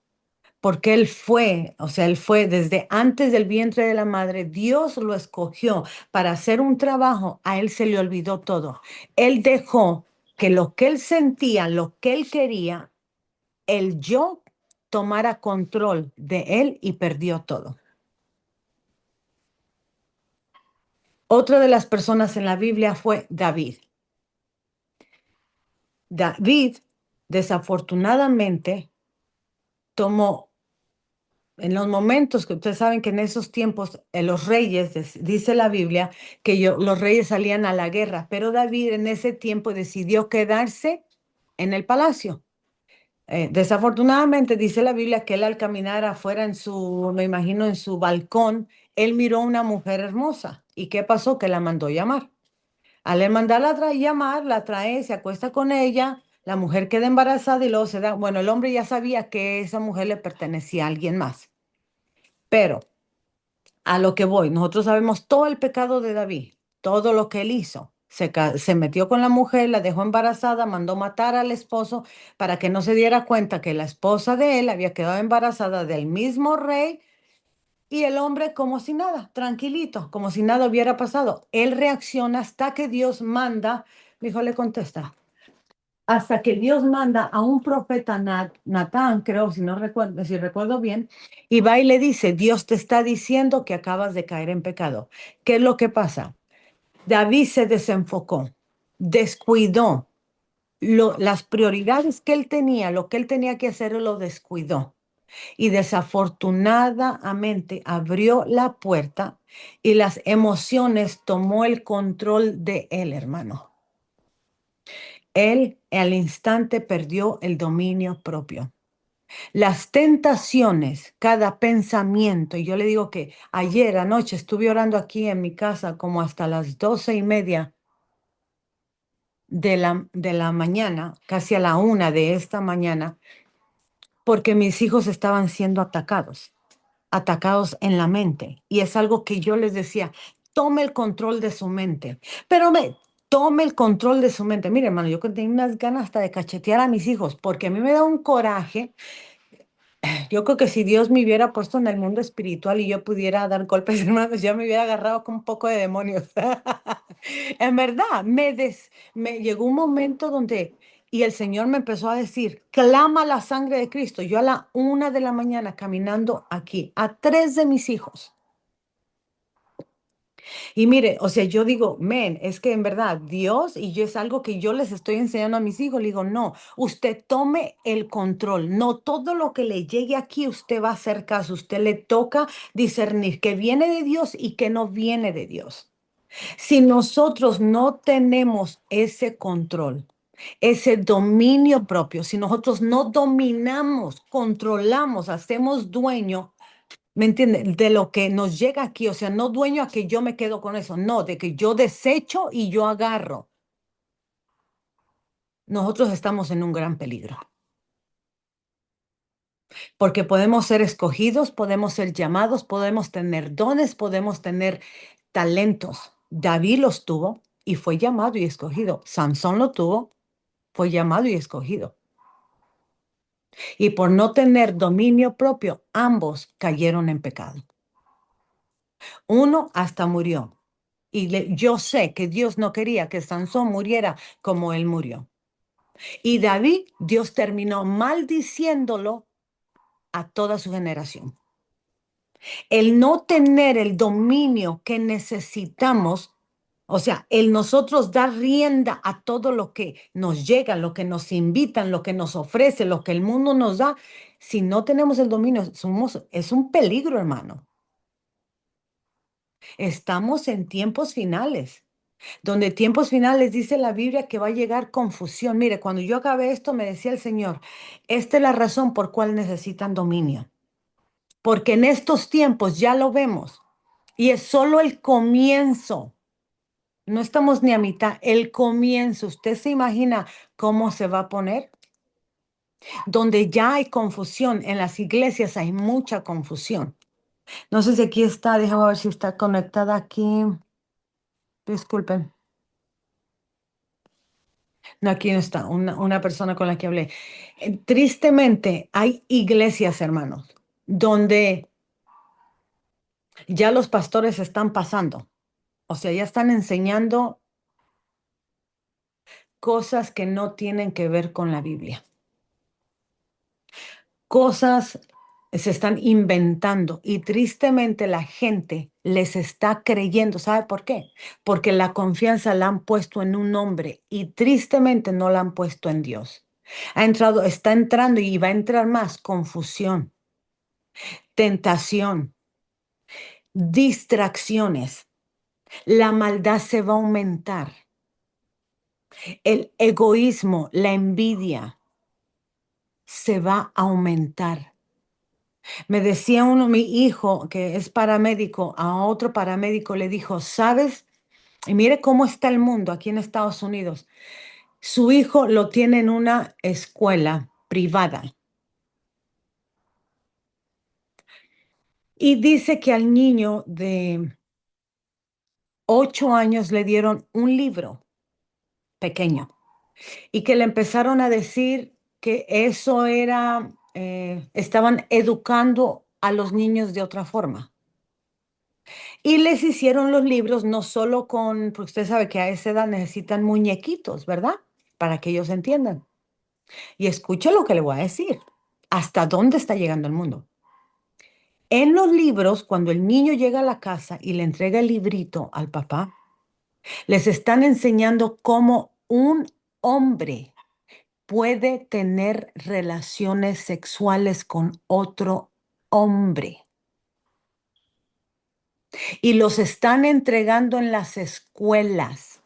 porque él fue, o sea, él fue desde antes del vientre de la madre, Dios lo escogió para hacer un trabajo, a él se le olvidó todo. Él dejó que lo que él sentía, lo que él quería, el yo tomara control de él y perdió todo. Otra de las personas en la Biblia fue David. David, desafortunadamente, tomó en los momentos que ustedes saben que en esos tiempos los reyes, dice la Biblia, que los reyes salían a la guerra, pero David en ese tiempo decidió quedarse en el palacio. Desafortunadamente dice la Biblia que él al caminar afuera me imagino en su balcón, él miró a una mujer hermosa. ¿Y qué pasó? Que la mandó llamar. Al él mandarla llamar, la trae, se acuesta con ella, la mujer queda embarazada y luego se da, bueno, el hombre ya sabía que esa mujer le pertenecía a alguien más. Pero a lo que voy, nosotros sabemos todo el pecado de David, todo lo que él hizo. se metió con la mujer, la dejó embarazada, mandó matar al esposo para que no se diera cuenta que la esposa de él había quedado embarazada del mismo rey y el hombre como si nada, tranquilito, como si nada hubiera pasado. Él reacciona hasta que Dios manda, mi hijo le contesta, hasta que Dios manda a un profeta Natán, creo, si no recuerdo, si recuerdo bien, y va y le dice, Dios te está diciendo que acabas de caer en pecado. ¿Qué es lo que pasa? David se desenfocó, descuidó las prioridades que él tenía, lo que él tenía que hacer, él lo descuidó. Y desafortunadamente abrió la puerta y las emociones tomó el control de él, hermano. Él al instante perdió el dominio propio. Las tentaciones, cada pensamiento, y yo le digo que ayer anoche estuve orando aquí en mi casa como hasta las 12:30 de la mañana, casi a la 1 de esta mañana, porque mis hijos estaban siendo atacados en la mente. Y es algo que yo les decía, tome el control de su mente, pero tome el control de su mente. Mire, hermano, yo tenía unas ganas hasta de cachetear a mis hijos, porque a mí me da un coraje. Yo creo que si Dios me hubiera puesto en el mundo espiritual y yo pudiera dar golpes, hermanos, ya me hubiera agarrado con un poco de demonios. En verdad, me llegó un momento donde, y el Señor me empezó a decir, clama la sangre de Cristo. Yo a la 1 de la mañana caminando aquí, a 3 de mis hijos. Y mire, o sea, yo digo, men, es que en verdad Dios, y yo es algo que yo les estoy enseñando a mis hijos, le digo, no, usted tome el control, no todo lo que le llegue aquí usted va a hacer caso, usted le toca discernir que viene de Dios y que no viene de Dios. Si nosotros no tenemos ese control, ese dominio propio, si nosotros no dominamos, controlamos, hacemos dueño, ¿me entiende? De lo que nos llega aquí, o sea, no dueño a que yo me quedo con eso, no, de que yo desecho y yo agarro. Nosotros estamos en un gran peligro, porque podemos ser escogidos, podemos ser llamados, podemos tener dones, podemos tener talentos. David los tuvo y fue llamado y escogido. Sansón lo tuvo, fue llamado y escogido. Y por no tener dominio propio, ambos cayeron en pecado. Uno hasta murió. Y yo sé que Dios no quería que Sansón muriera como él murió. Y David, Dios terminó maldiciéndolo a toda su generación. El no tener el dominio que necesitamos, o sea, el nosotros dar rienda a todo lo que nos llega, lo que nos invitan, lo que nos ofrece, lo que el mundo nos da, si no tenemos el dominio, es un peligro, hermano. Estamos en tiempos finales. Donde tiempos finales dice la Biblia que va a llegar confusión. Mire, cuando yo acabé esto, me decía el Señor, esta es la razón por cual necesitan dominio. Porque en estos tiempos ya lo vemos y es solo el comienzo. No estamos ni a mitad, el comienzo. ¿Usted se imagina cómo se va a poner? Donde ya hay confusión, en las iglesias hay mucha confusión. No sé si aquí está, déjame ver si está conectada aquí. Disculpen. No, aquí no está, una persona con la que hablé. Tristemente, hay iglesias, hermanos, donde ya los pastores están pasando. O sea, ya están enseñando cosas que no tienen que ver con la Biblia. Cosas se están inventando y tristemente la gente les está creyendo. ¿Sabe por qué? Porque la confianza la han puesto en un hombre y tristemente no la han puesto en Dios. Está entrando y va a entrar más confusión, tentación, distracciones. La maldad se va a aumentar. El egoísmo, la envidia se va a aumentar. Me decía mi hijo, que es paramédico, a otro paramédico le dijo, ¿sabes? Y mire cómo está el mundo aquí en Estados Unidos. Su hijo lo tiene en una escuela privada. Y dice que al niño de 8 años le dieron un libro pequeño y que le empezaron a decir que eso era, estaban educando a los niños de otra forma. Y les hicieron los libros no solo con, porque usted sabe que a esa edad necesitan muñequitos, ¿verdad? Para que ellos entiendan. Y escuche lo que le voy a decir. ¿Hasta dónde está llegando el mundo? En los libros, cuando el niño llega a la casa y le entrega el librito al papá, les están enseñando cómo un hombre puede tener relaciones sexuales con otro hombre. Y los están entregando en las escuelas.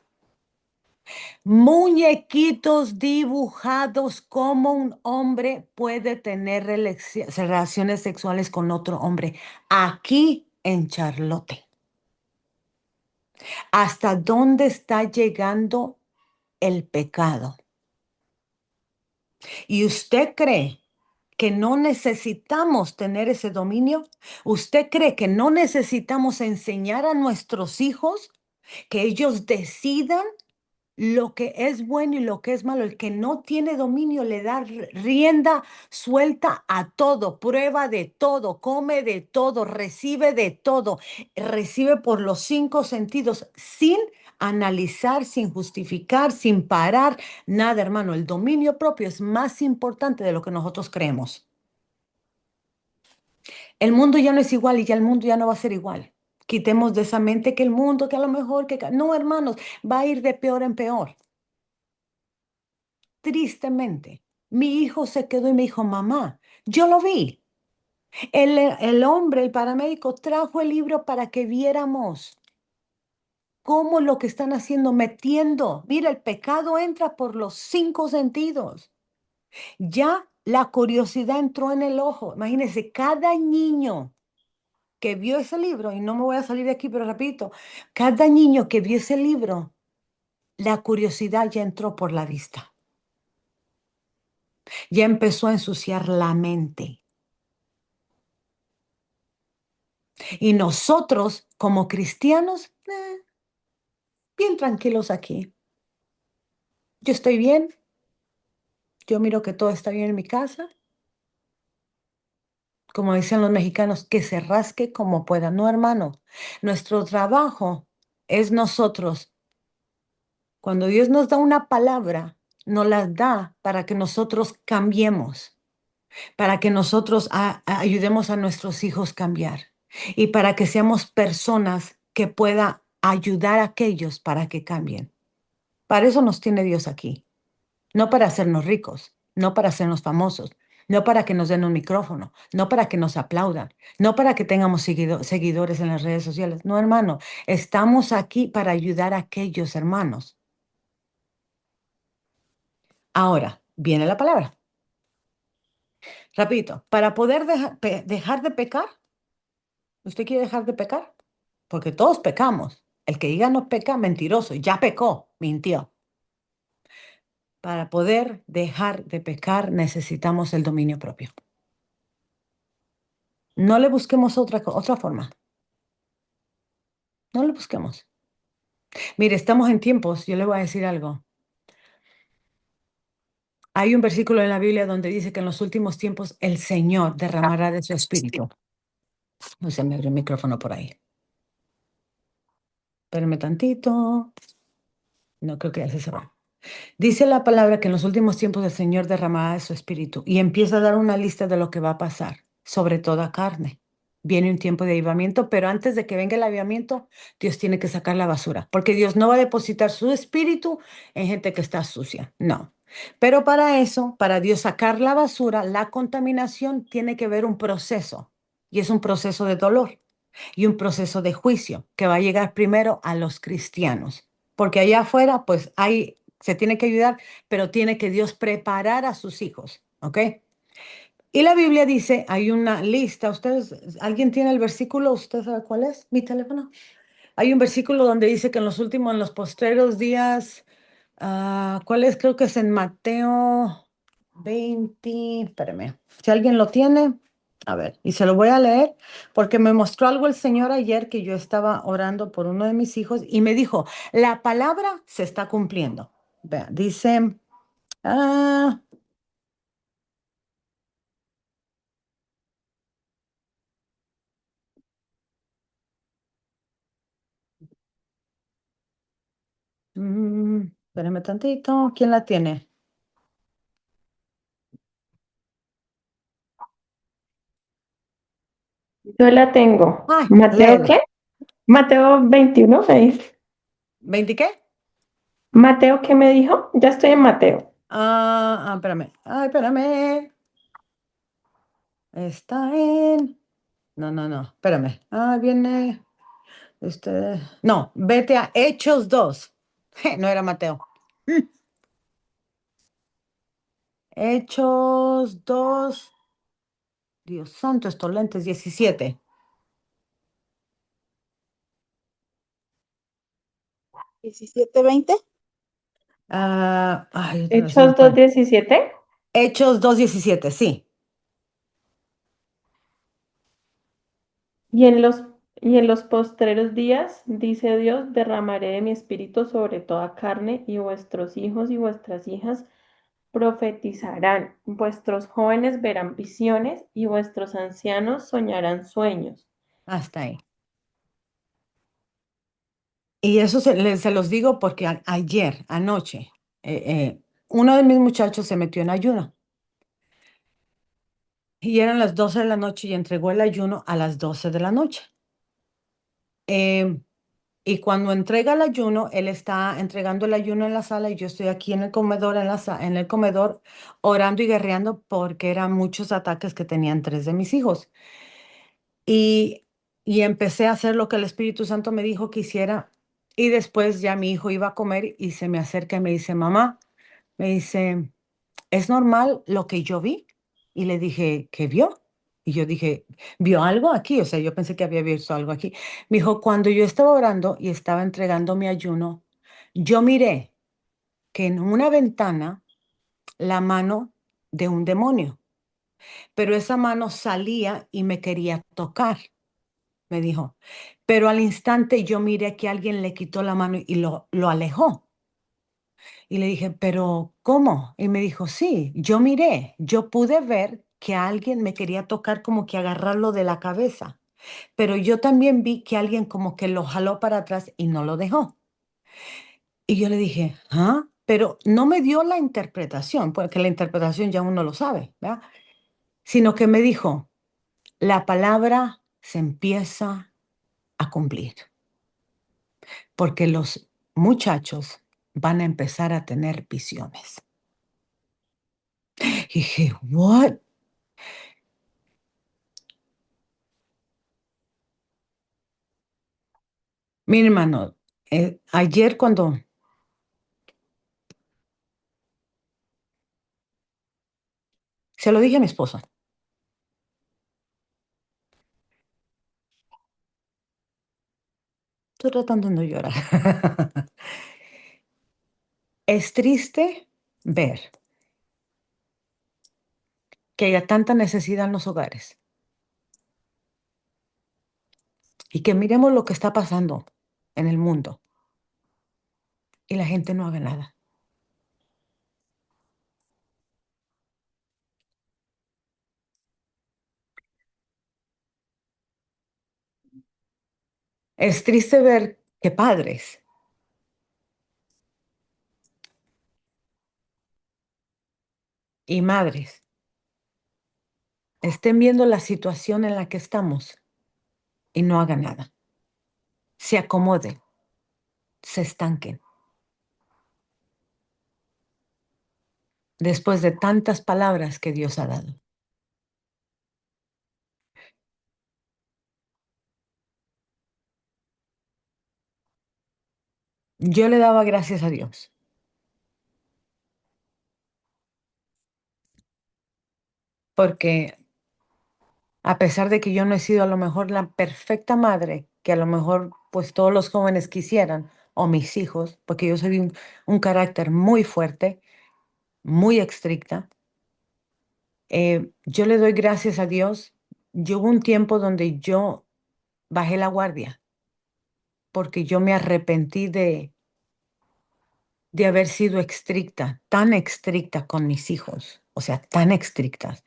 Muñequitos dibujados como un hombre puede tener relaciones sexuales con otro hombre. Aquí en Charlotte. ¿Hasta dónde está llegando el pecado? ¿Y usted cree que no necesitamos tener ese dominio? ¿Usted cree que no necesitamos enseñar a nuestros hijos que ellos decidan lo que es bueno y lo que es malo? El que no tiene dominio le da rienda suelta a todo, prueba de todo, come de todo, recibe por los 5 sentidos sin analizar, sin justificar, sin parar, nada, hermano. El dominio propio es más importante de lo que nosotros creemos. El mundo ya no es igual y ya el mundo ya no va a ser igual. Quitemos de esa mente que el mundo, que a lo mejor, que... No, hermanos, va a ir de peor en peor. Tristemente, mi hijo se quedó y me dijo, mamá, yo lo vi. El hombre, el paramédico, trajo el libro para que viéramos cómo lo que están haciendo, metiendo. Mira, el pecado entra por los 5 sentidos. Ya la curiosidad entró en el ojo. Imagínense, cada niño que vio ese libro, y no me voy a salir de aquí, pero repito, cada niño que vio ese libro, la curiosidad ya entró por la vista. Ya empezó a ensuciar la mente. Y nosotros, como cristianos, bien tranquilos aquí. Yo estoy bien, yo miro que todo está bien en mi casa. Como decían los mexicanos, que se rasque como pueda. No, hermano, nuestro trabajo es nosotros. Cuando Dios nos da una palabra, nos la da para que nosotros cambiemos, para que nosotros ayudemos a nuestros hijos a cambiar y para que seamos personas que puedan ayudar a aquellos para que cambien. Para eso nos tiene Dios aquí, no para hacernos ricos, no para hacernos famosos, no para que nos den un micrófono, no para que nos aplaudan, no para que tengamos seguidores en las redes sociales. No, hermano, estamos aquí para ayudar a aquellos hermanos. Ahora, viene la palabra. Repito, para poder dejar de pecar, ¿usted quiere dejar de pecar? Porque todos pecamos. El que diga no peca, mentiroso, ya pecó, mintió. Para poder dejar de pecar necesitamos el dominio propio. No le busquemos otra forma. No le busquemos. Mire, estamos en tiempos, yo le voy a decir algo. Hay un versículo en la Biblia donde dice que en los últimos tiempos el Señor derramará de su espíritu. No se me abrió el micrófono por ahí. Espérame tantito. No creo que ya se cerró. Dice la palabra que en los últimos tiempos el Señor derramará de su espíritu y empieza a dar una lista de lo que va a pasar sobre toda carne. Viene un tiempo de avivamiento, pero antes de que venga el avivamiento, Dios tiene que sacar la basura, porque Dios no va a depositar su espíritu en gente que está sucia, no. Pero para eso, para Dios sacar la basura, la contaminación, tiene que haber un proceso, y es un proceso de dolor y un proceso de juicio que va a llegar primero a los cristianos, porque allá afuera, pues se tiene que ayudar, pero tiene que Dios preparar a sus hijos, ¿ok? Y la Biblia dice, hay una lista, ¿alguien tiene el versículo? ¿Usted sabe cuál es? ¿Mi teléfono? Hay un versículo donde dice que en los postreros días, ¿cuál es? Creo que es en Mateo 20, espérame, si alguien lo tiene, A ver, y se lo voy a leer porque me mostró algo el Señor ayer que yo estaba orando por uno de mis hijos y me dijo, la palabra se está cumpliendo. Vea, dice, ah, espérame tantito, ¿quién la tiene? Yo la tengo. Ay, ¿Mateo léela. qué? Mateo 21 me dice. ¿20 qué? ¿Mateo qué me dijo? Ya estoy en Mateo. Espérame. Ay, espérame. Está en... No, no, no, espérame. Viene... No, vete a Hechos 2. No era Mateo. Hechos 2. Dios santo, estos lentes 17. 17:20. Ay, otra vez se me Hechos fue. 2:17. Hechos 2:17, sí. Y en los postreros días, dice Dios, derramaré de mi espíritu sobre toda carne, y vuestros hijos y vuestras hijas profetizarán, vuestros jóvenes verán visiones, y vuestros ancianos soñarán sueños. Hasta ahí. Y eso se los digo porque ayer, anoche, uno de mis muchachos se metió en ayuno. Y eran las 12 de la noche y entregó el ayuno a las 12 de la noche. Y cuando entrega el ayuno, él está entregando el ayuno en la sala y yo estoy aquí en el comedor, en el comedor, orando y guerreando porque eran muchos ataques que tenían tres de mis hijos. Y, y empecé a hacer lo que el Espíritu Santo me dijo que hiciera. Y después ya mi hijo iba a comer y se me acerca y me dice, mamá, me dice, ¿es normal lo que yo vi? Y le dije, ¿qué vio? Y yo dije, ¿vio algo aquí? O sea, yo pensé que había visto algo aquí. Me dijo, cuando yo estaba orando y estaba entregando mi ayuno, yo miré que en una ventana la mano de un demonio, pero esa mano salía y me quería tocar, me dijo. Pero al instante yo miré que alguien le quitó la mano y lo alejó. Y le dije, ¿pero cómo? Y me dijo, sí, yo miré, yo pude ver que alguien me quería tocar como que agarrarlo de la cabeza, pero yo también vi que alguien como que lo jaló para atrás y no lo dejó. Y yo le dije, ¿ah? Pero no me dio la interpretación, porque la interpretación ya uno lo sabe, ¿verdad? Sino que me dijo, la palabra se empieza a cumplir, porque los muchachos van a empezar a tener visiones. Y dije, ¿what? Mi hermano, ayer cuando se lo dije a mi esposa, estoy tratando de no llorar. Es triste ver que haya tanta necesidad en los hogares y que miremos lo que está pasando en el mundo y la gente no haga nada. Es triste ver que padres y madres estén viendo la situación en la que estamos y no hagan nada. Se acomoden, se estanquen. Después de tantas palabras que Dios ha dado. Yo le daba gracias a Dios porque a pesar de que yo no he sido a lo mejor la perfecta madre que a lo mejor pues todos los jóvenes quisieran, o mis hijos, porque yo soy de un carácter muy fuerte, muy estricta, yo le doy gracias a Dios hubo un tiempo donde yo bajé la guardia porque yo me arrepentí de haber sido estricta, tan estricta con mis hijos, o sea, tan estrictas.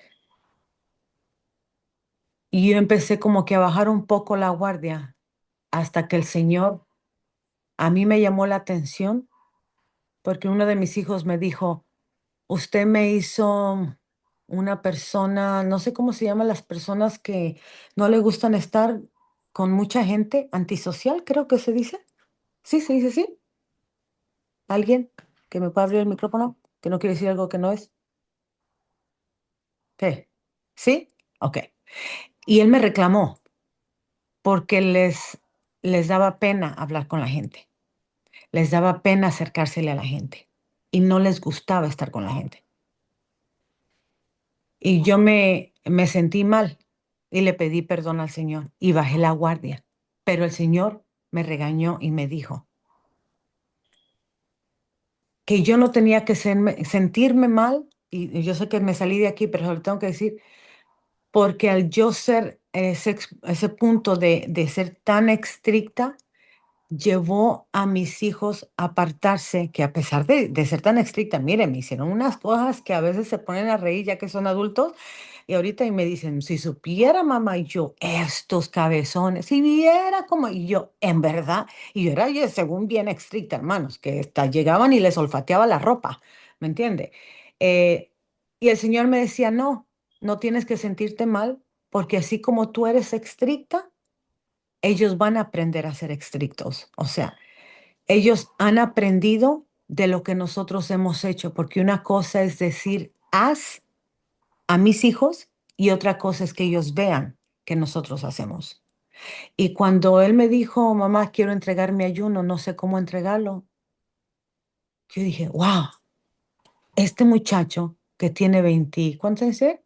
Y yo empecé como que a bajar un poco la guardia hasta que el Señor a mí me llamó la atención porque uno de mis hijos me dijo, usted me hizo una persona, no sé cómo se llaman las personas que no le gustan estar con mucha gente, antisocial, creo que se dice. Sí, se dice así. ¿Alguien que me pueda abrir el micrófono? Que no quiere decir algo que no es. ¿Qué? ¿Sí? Ok. Y él me reclamó porque les daba pena hablar con la gente, les daba pena acercársele a la gente y no les gustaba estar con la gente. Y yo me sentí mal y le pedí perdón al Señor y bajé la guardia. Pero el Señor me regañó y me dijo que yo no tenía que sentirme mal, y yo sé que me salí de aquí, pero lo tengo que decir, porque al yo ser ese punto de ser tan estricta, llevó a mis hijos a apartarse, que a pesar de ser tan estricta, miren, me hicieron unas cosas que a veces se ponen a reír ya que son adultos, y ahorita y me dicen, si supiera mamá, y yo, estos cabezones, si viera como, y yo, en verdad, y yo era, yo, según bien estricta, hermanos, que hasta llegaban y les olfateaba la ropa, ¿me entiende? Eh, y el Señor me decía, no, no tienes que sentirte mal, porque así como tú eres estricta, ellos van a aprender a ser estrictos. O sea, ellos han aprendido de lo que nosotros hemos hecho, porque una cosa es decir, haz a mis hijos y otra cosa es que ellos vean que nosotros hacemos. Y cuando él me dijo, mamá, quiero entregar mi ayuno, no sé cómo entregarlo, yo dije, wow, este muchacho que tiene 20, ¿cuántos años tiene?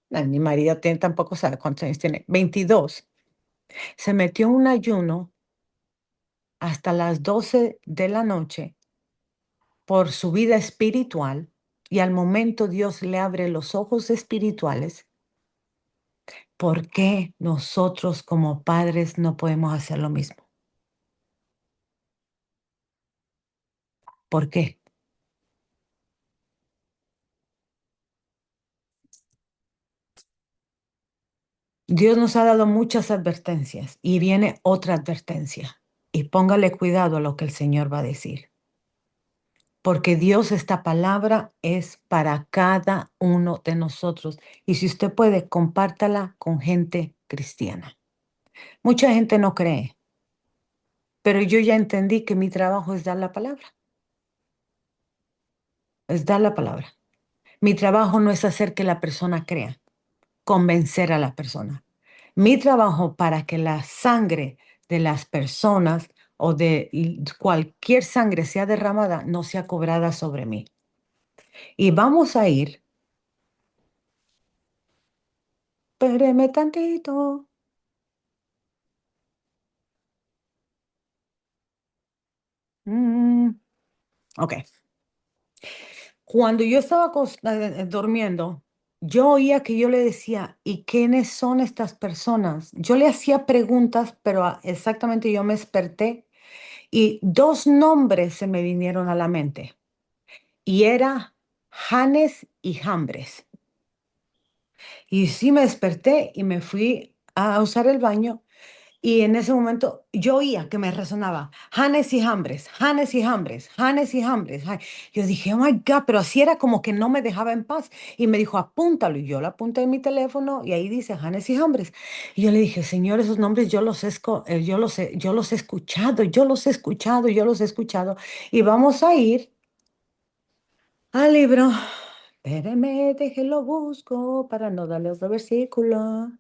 No, mi marido tiene, tampoco sabe cuántos años tiene, 22. Se metió en un ayuno hasta las 12 de la noche por su vida espiritual y al momento Dios le abre los ojos espirituales. ¿Por qué nosotros como padres no podemos hacer lo mismo? ¿Por qué? Dios nos ha dado muchas advertencias y viene otra advertencia. Y póngale cuidado a lo que el Señor va a decir. Porque Dios, esta palabra es para cada uno de nosotros. Y si usted puede, compártala con gente cristiana. Mucha gente no cree, pero yo ya entendí que mi trabajo es dar la palabra. Es dar la palabra. Mi trabajo no es hacer que la persona crea, convencer a la persona. Mi trabajo para que la sangre de las personas o de cualquier sangre sea derramada no sea cobrada sobre mí. Y vamos a ir, espéreme tantito. Mm, ok. Cuando yo estaba durmiendo, yo oía que yo le decía, ¿y quiénes son estas personas? Yo le hacía preguntas, pero exactamente yo me desperté y dos nombres se me vinieron a la mente. Y era Janes y Jambres. Y sí me desperté y me fui a usar el baño. Y en ese momento yo oía que me resonaba, Janes y Jambres, Janes y Jambres, Janes y Jambres. Yo dije, oh my God, pero así era como que no me dejaba en paz. Y me dijo, apúntalo. Y yo lo apunté en mi teléfono y ahí dice Janes y Jambres. Y yo le dije, Señor, esos nombres yo los he escuchado, yo los he escuchado, yo los he escuchado. Y vamos a ir al libro. Espéreme, déjelo busco para no darle otro versículo.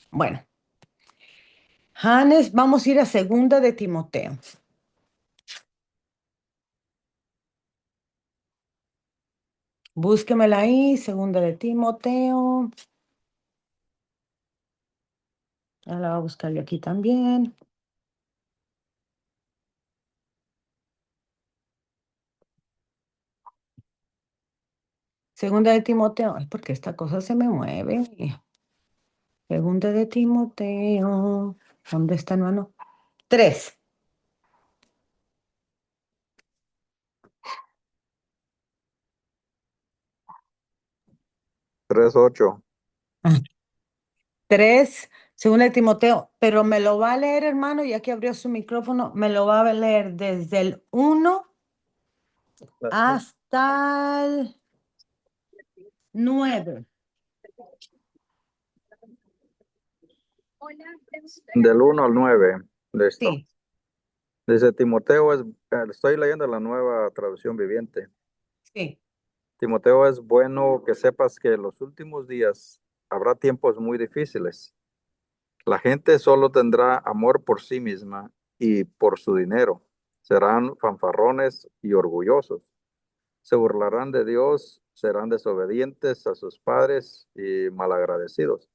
Bueno. Janes, vamos a ir a segunda de Timoteo. Búsquemela ahí, segunda de Timoteo. Ya la voy a buscar yo aquí también. Segunda de Timoteo. Ay, porque esta cosa se me mueve. Segunda de Timoteo. ¿Dónde está, hermano? 3. 3:8. 3, segunda de Timoteo. Pero me lo va a leer, hermano, ya que abrió su micrófono, me lo va a leer desde el 1 hasta el 9. Del 1 al 9. Listo. Sí, Dice Timoteo estoy leyendo la nueva traducción viviente. sí. Timoteo, es bueno que sepas que en los últimos días habrá tiempos muy difíciles. La gente solo tendrá amor por sí misma y por su dinero. Serán fanfarrones y orgullosos. Se burlarán de Dios, serán desobedientes a sus padres y malagradecidos.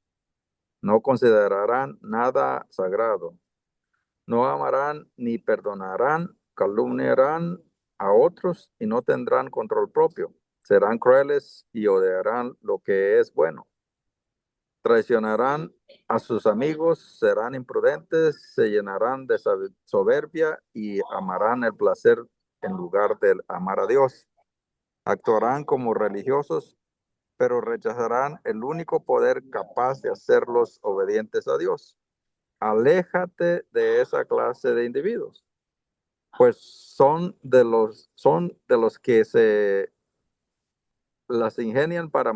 No considerarán nada sagrado. No amarán ni perdonarán, calumniarán a otros y no tendrán control propio. Serán crueles y odiarán lo que es bueno. Traicionarán a sus amigos, serán imprudentes, se llenarán de soberbia y amarán el placer en lugar de amar a Dios. Actuarán como religiosos, pero rechazarán el único poder capaz de hacerlos obedientes a Dios. Aléjate de esa clase de individuos, pues son de los que se las ingenian para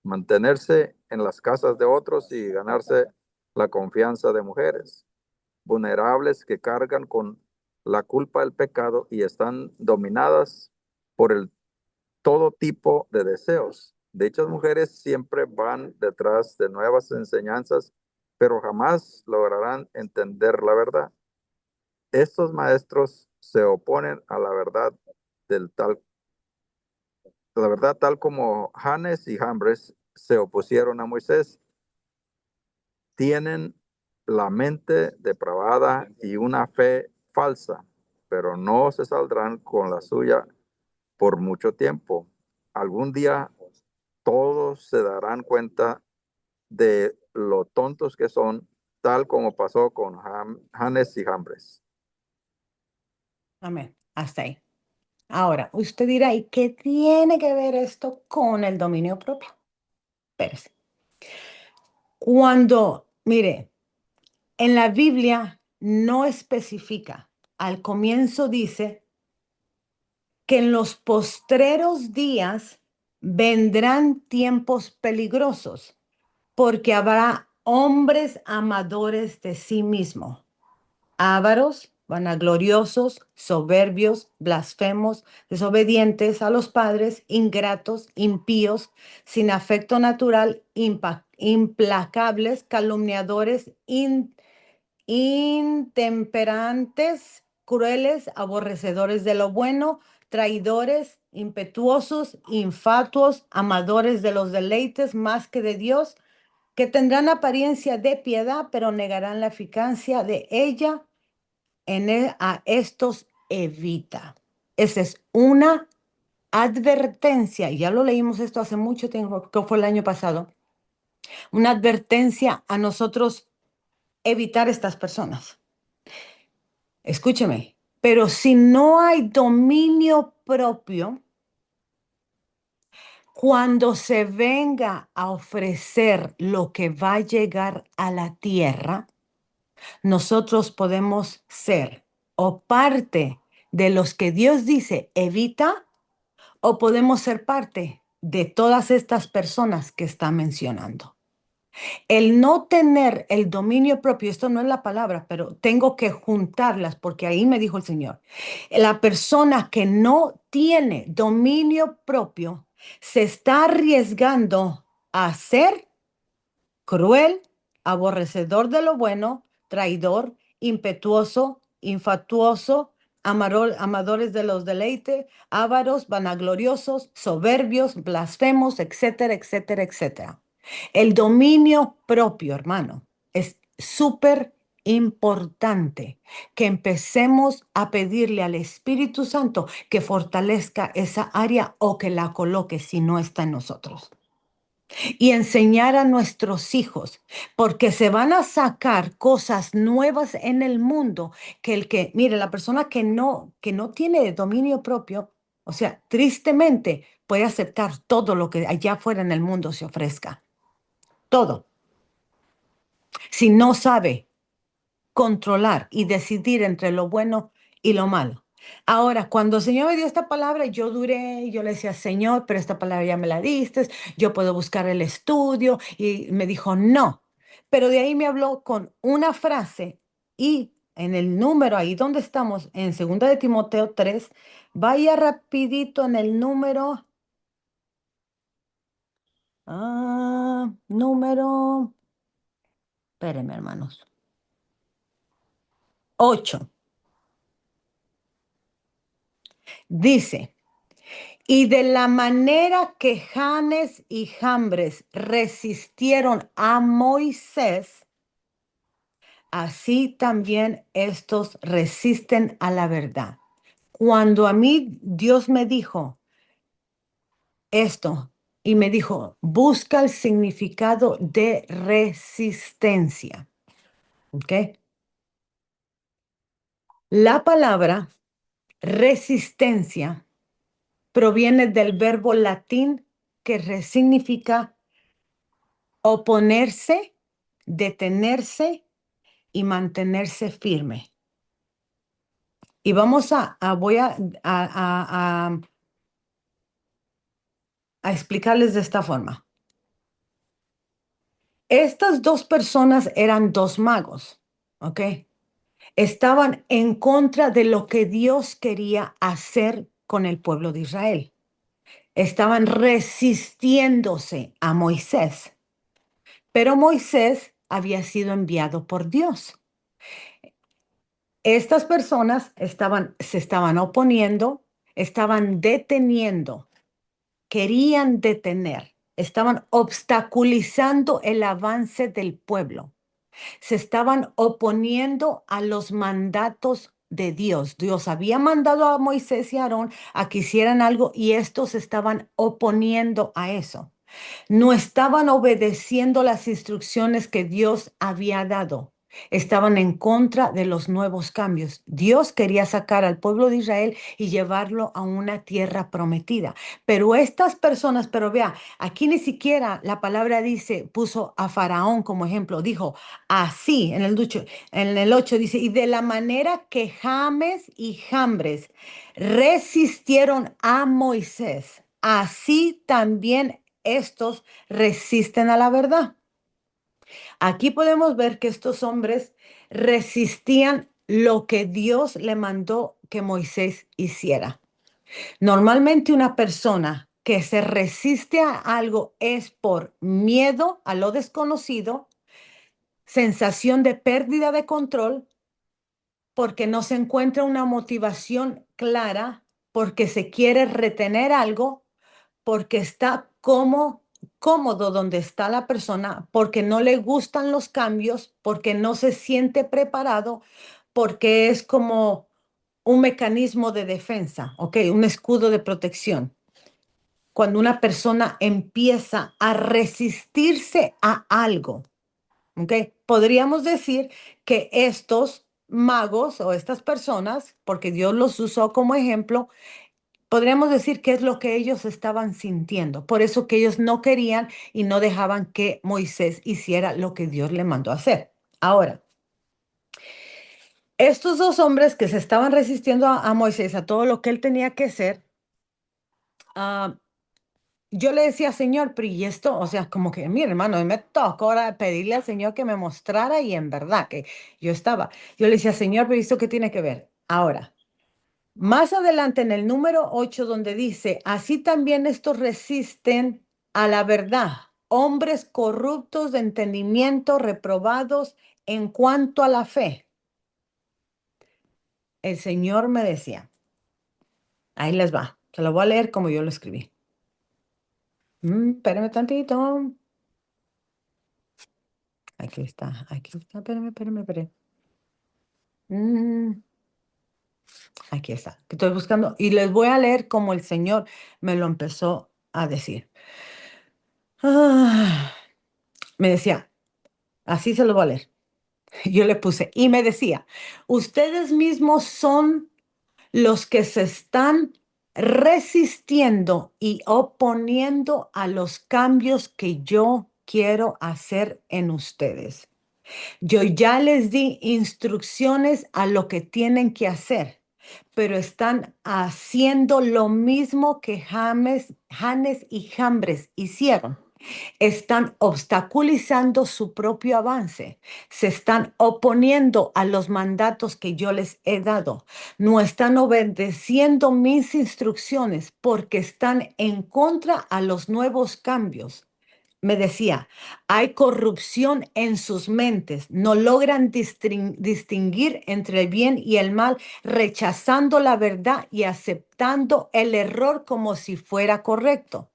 mantenerse en las casas de otros y ganarse la confianza de mujeres vulnerables que cargan con la culpa del pecado y están dominadas por todo tipo de deseos. Dichas mujeres siempre van detrás de nuevas enseñanzas, pero jamás lograrán entender la verdad. Estos maestros se oponen a la verdad tal como Janes y Jambres se opusieron a Moisés. Tienen la mente depravada y una fe falsa, pero no se saldrán con la suya por mucho tiempo. Algún día todos se darán cuenta de lo tontos que son, tal como pasó con Janes y Jambres. Amén. Hasta ahí. Ahora, usted dirá, ¿y qué tiene que ver esto con el dominio propio? Espérese. Mire, en la Biblia no especifica, al comienzo dice que en los postreros días vendrán tiempos peligrosos, porque habrá hombres amadores de sí mismos, ávaros, vanagloriosos, soberbios, blasfemos, desobedientes a los padres, ingratos, impíos, sin afecto natural, implacables, calumniadores, intemperantes, crueles, aborrecedores de lo bueno, traidores, impetuosos, infatuos, amadores de los deleites más que de Dios, que tendrán apariencia de piedad, pero negarán la eficacia de ella. A estos evita. Esa es una advertencia. Ya lo leímos esto hace mucho tiempo, que fue el año pasado. Una advertencia a nosotros evitar estas personas. Escúcheme, pero si no hay dominio propio, cuando se venga a ofrecer lo que va a llegar a la tierra, nosotros podemos ser o parte de los que Dios dice evita, o podemos ser parte de todas estas personas que está mencionando. El no tener el dominio propio, esto no es la palabra, pero tengo que juntarlas porque ahí me dijo el Señor. La persona que no tiene dominio propio se está arriesgando a ser cruel, aborrecedor de lo bueno, traidor, impetuoso, infatuoso, amadores de los deleites, ávaros, vanagloriosos, soberbios, blasfemos, etcétera, etcétera, etcétera. El dominio propio, hermano, es súper importante que empecemos a pedirle al Espíritu Santo que fortalezca esa área o que la coloque si no está en nosotros. Y enseñar a nuestros hijos, porque se van a sacar cosas nuevas en el mundo mire, la persona que no tiene dominio propio, o sea, tristemente puede aceptar todo lo que allá afuera en el mundo se ofrezca. Todo. Si no sabe controlar y decidir entre lo bueno y lo malo. Ahora, cuando el Señor me dio esta palabra, yo le decía, Señor, pero esta palabra ya me la diste, yo puedo buscar el estudio, y me dijo, no. Pero de ahí me habló con una frase y en el número, ahí donde estamos, en 2 de Timoteo 3, vaya rapidito en el número, espérenme hermanos, 8. Dice, y de la manera que Janes y Jambres resistieron a Moisés, así también estos resisten a la verdad. Cuando a mí Dios me dijo esto y me dijo, busca el significado de resistencia. ¿Ok? La palabra resistencia proviene del verbo latín que significa oponerse, detenerse y mantenerse firme. Y voy a explicarles de esta forma. Estas dos personas eran dos magos, ¿ok? Estaban en contra de lo que Dios quería hacer con el pueblo de Israel. Estaban resistiéndose a Moisés, pero Moisés había sido enviado por Dios. Estas personas se estaban oponiendo, estaban deteniendo, querían detener, estaban obstaculizando el avance del pueblo. Se estaban oponiendo a los mandatos de Dios. Dios había mandado a Moisés y a Aarón a que hicieran algo y estos se estaban oponiendo a eso. No estaban obedeciendo las instrucciones que Dios había dado. Estaban en contra de los nuevos cambios. Dios quería sacar al pueblo de Israel y llevarlo a una tierra prometida. Pero estas personas, pero vea, aquí ni siquiera la palabra puso a Faraón como ejemplo. Dijo así, en el 8 dice, y de la manera que James y Jambres resistieron a Moisés, así también estos resisten a la verdad. Aquí podemos ver que estos hombres resistían lo que Dios le mandó que Moisés hiciera. Normalmente una persona que se resiste a algo es por miedo a lo desconocido, sensación de pérdida de control, porque no se encuentra una motivación clara, porque se quiere retener algo, porque está cómodo donde está la persona, porque no le gustan los cambios, porque no se siente preparado, porque es como un mecanismo de defensa, ¿ok? Un escudo de protección. Cuando una persona empieza a resistirse a algo, ¿ok? Podríamos decir que estos magos o estas personas, porque Dios los usó como ejemplo, podríamos decir que es lo que ellos estaban sintiendo. Por eso que ellos no querían y no dejaban que Moisés hiciera lo que Dios le mandó a hacer. Ahora, estos dos hombres que se estaban resistiendo a Moisés, a todo lo que él tenía que hacer, yo le decía, Señor, pero y esto, o sea, como que, mire, hermano, me tocó ahora pedirle al Señor que me mostrara y en verdad que yo le decía, Señor, pero ¿esto qué tiene que ver? Ahora, más adelante en el número 8, donde dice, así también estos resisten a la verdad, hombres corruptos de entendimiento, reprobados en cuanto a la fe. El Señor me decía, ahí les va, se lo voy a leer como yo lo escribí. Espérame tantito. Aquí está, espérame. Aquí está, que estoy buscando y les voy a leer como el Señor me lo empezó a decir. Me decía, así se lo voy a leer. Yo le puse y me decía, ustedes mismos son los que se están resistiendo y oponiendo a los cambios que yo quiero hacer en ustedes. Yo ya les di instrucciones a lo que tienen que hacer, pero están haciendo lo mismo que Janes y Jambres hicieron. Están obstaculizando su propio avance. Se están oponiendo a los mandatos que yo les he dado. No están obedeciendo mis instrucciones porque están en contra a los nuevos cambios. Me decía, hay corrupción en sus mentes, no logran distinguir entre el bien y el mal, rechazando la verdad y aceptando el error como si fuera correcto.